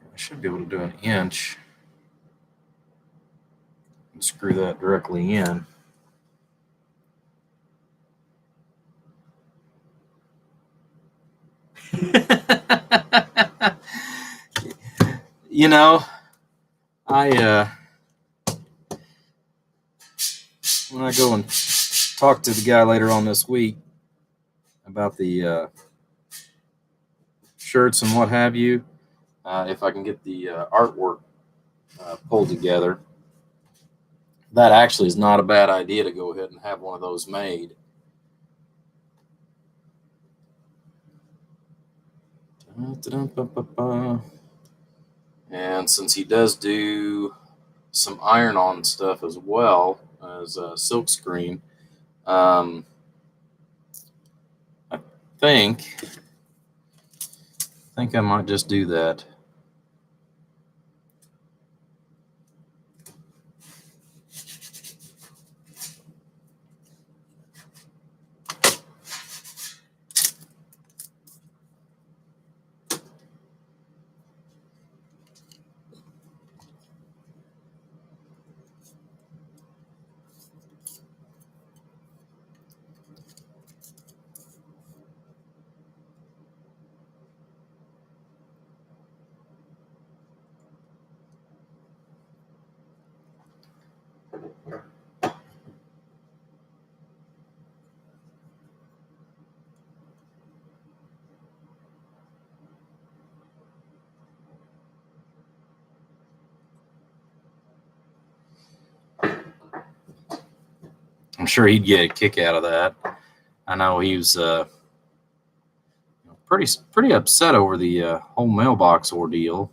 I should be able to do an inch and screw that directly in. When I go and talk to the guy later on this week about the shirts and what have you, if I can get the artwork pulled together, that actually is not a bad idea to go ahead and have one of those made. And since he does do some iron-on stuff as well as silk screen, I think I might just do that. I'm sure he'd get a kick out of that. I know he was pretty upset over the whole mailbox ordeal.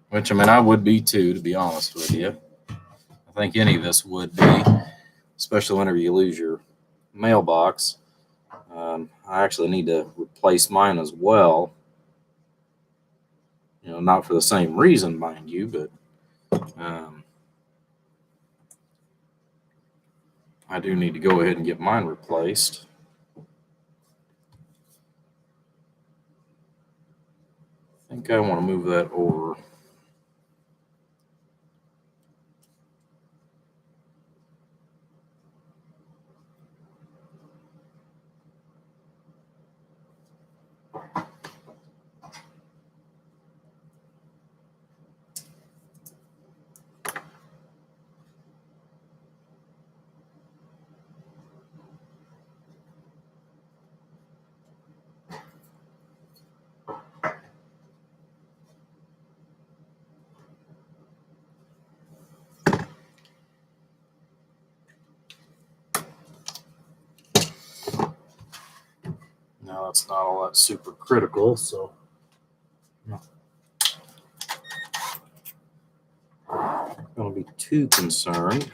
Which, I mean, I would be too, to be honest with you. I think any of us would be, especially whenever you lose your mailbox. I actually need to replace mine as well. Not for the same reason, mind you, but I do need to go ahead and get mine replaced. I think I want to move that over. Now that's not all that super critical, so I'm not going to be too concerned.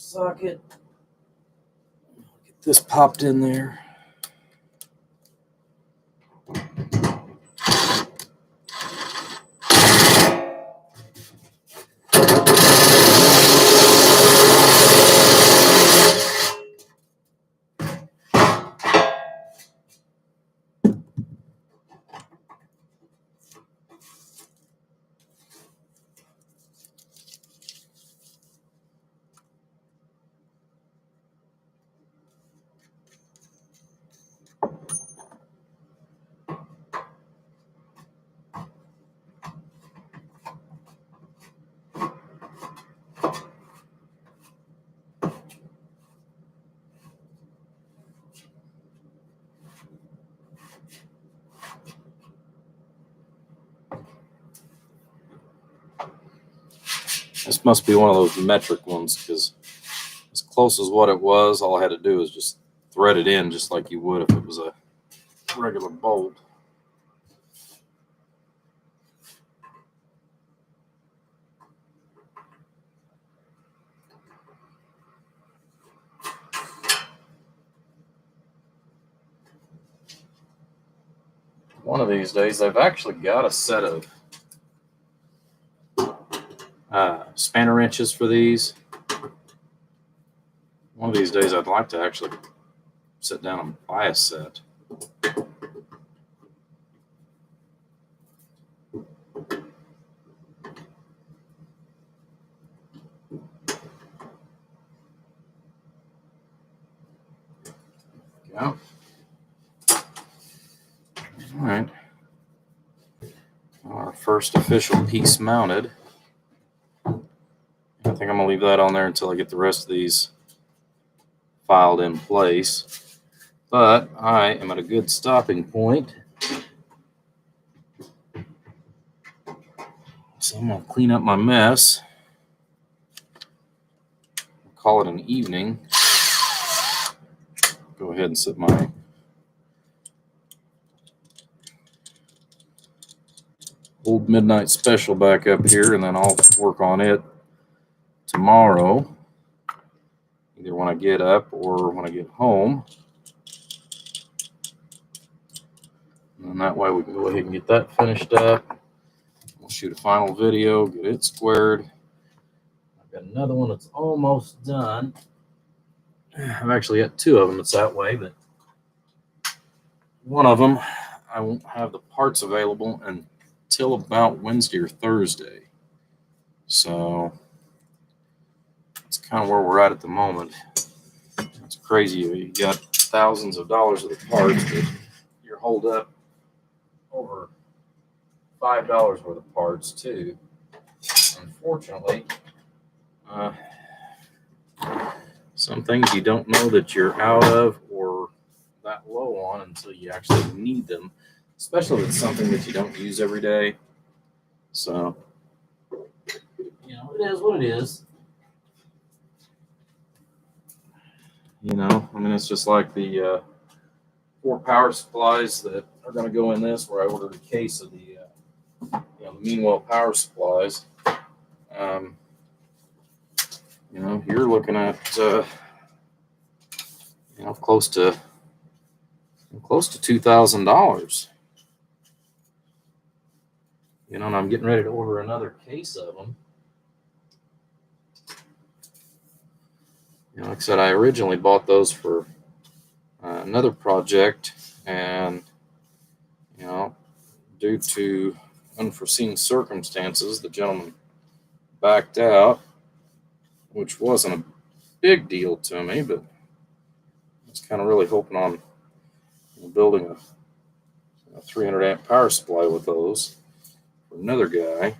socket. Get this popped in there. This must be one of those metric ones, because as close as what it was, all I had to do was just thread it in just like you would if it was a regular bolt. One of these days, I've actually got a set of spanner wrenches for these. One of these days, I'd like to actually sit down and buy a set. Yeah. All right. Our first official piece mounted. I think I'm going to leave that on there until I get the rest of these filed in place. But I am at a good stopping point. So I'm going to clean up my mess. Call it an evening. Go ahead and set my old midnight special back up here, and then I'll work on it tomorrow, either when I get up or when I get home. And that way we can go ahead and get that finished up. We'll shoot a final video, get it squared. I've got another one that's almost done. I've actually got two of them that's that way, but one of them I won't have the parts available until about Wednesday or Thursday. So that's kind of where we're at the moment. It's crazy. You got thousands of dollars of the parts, but you're holed up over $5 worth of parts too. Unfortunately, some things you don't know that you're out of or that low on until you actually need them, especially if it's something that you don't use every day. So, you know, it is what it is. You know, I mean, it's just like the 4 power supplies that are going to go in this, where I ordered a case of the, the Meanwell power supplies. You know, you're looking at, close to $2,000. You know, and I'm getting ready to order another case of them. You know, like I said, I originally bought those for another project, and you know, due to unforeseen circumstances, the gentleman backed out, which wasn't a big deal to me, but I was kind of really hoping on building a 300 amp power supply with those for another guy.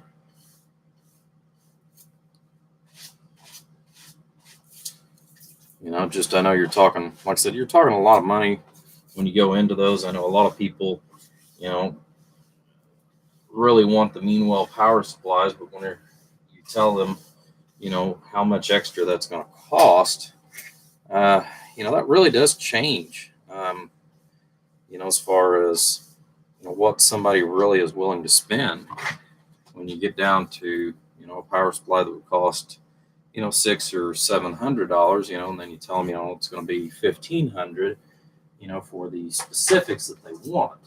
You know, just I know you're talking, like I said, you're talking a lot of money when you go into those. I know a lot of people, you know, really want the Meanwell power supplies, but when you tell them, you know, how much extra that's going to cost, you know, that really does change, you know, as far as, you know, what somebody really is willing to spend when you get down to, you know, a power supply that would cost, $600 or $700, and then you tell them, it's going to be $1,500, for the specifics that they want.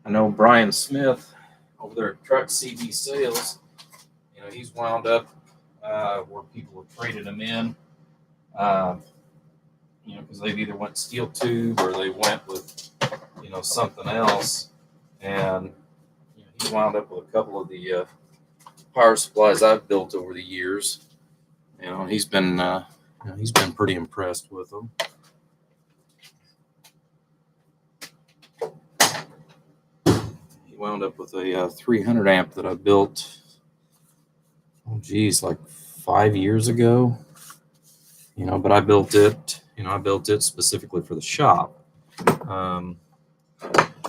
I know Brian Smith over there at Truck CB Sales, he's wound up where people have traded him in, because they've either went steel tube or they went with, something else. And he wound up with a couple of the power supplies I've built over the years. He's been pretty impressed with them. He wound up with a 300 amp that I built, like 5 years ago. But I built it specifically for the shop.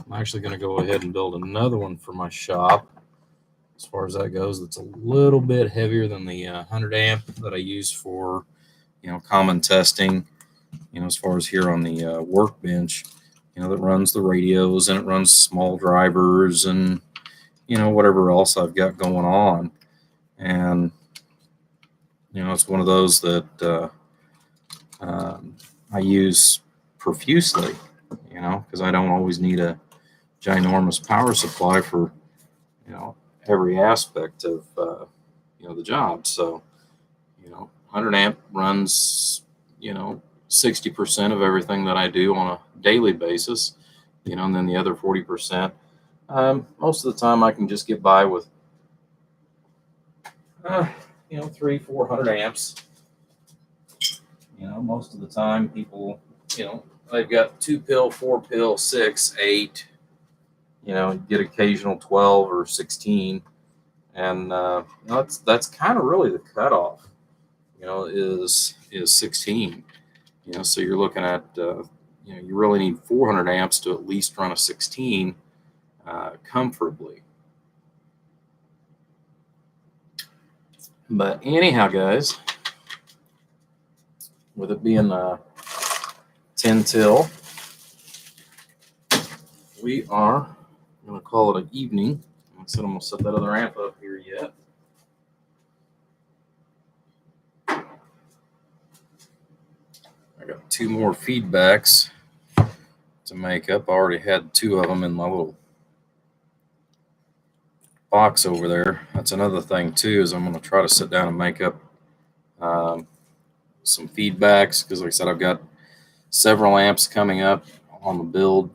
I'm actually going to go ahead and build another one for my shop. As far as that goes, that's a little bit heavier than the 100 amp that I use for, common testing. As far as here on the workbench, that runs the radios and it runs small drivers and, whatever else I've got going on. And, it's one of those that I use profusely, because I don't always need a ginormous power supply for, every aspect of, the job. So, 100 amp runs, 60% of everything that I do on a daily basis, and then the other 40%. Most of the time I can just get by with, 300-400 amps. Most of the time people, they've got 2 pill, 4 pill, 6, 8, get occasional 12 or 16. And, that's kind of really the cutoff, is 16. So you're looking at, you really need 400 amps to at least run a 16 comfortably. But anyhow, guys, with it being 10 till, we are going to call it an evening. Like I said, I'm going to set that other amp up here yet. I got 2 more feedbacks to make up. I already had 2 of them in my little box over there. That's another thing too, is I'm going to try to sit down and make up some feedbacks, because like I said, I've got several amps coming up on the build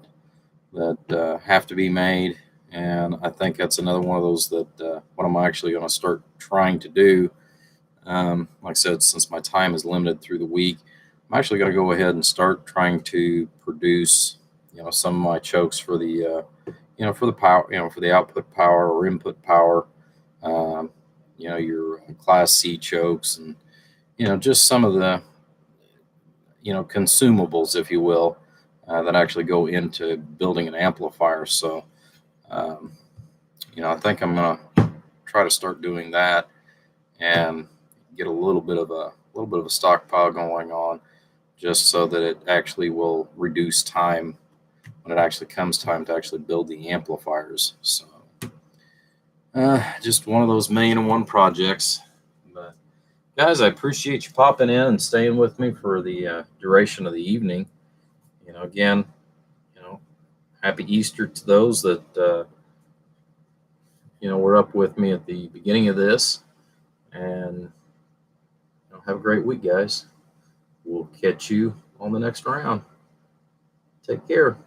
that have to be made, and I think that's another one of those that what I'm actually going to start trying to do. Like I said, since my time is limited through the week, I'm actually going to go ahead and start trying to produce, some of my chokes for the, for the power, for the output power or input power, your Class C chokes, and, just some of the, consumables, if you will, that actually go into building an amplifier. So, I think I'm going to try to start doing that and get a little bit of a stockpile going on, just so that it actually will reduce time when it actually comes time to actually build the amplifiers. So just one of those 1,000,001 projects. But guys, I appreciate you popping in and staying with me for the duration of the evening. Again, happy Easter to those that were up with me at the beginning of this. And have a great week, guys. We'll catch you on the next round. Take care.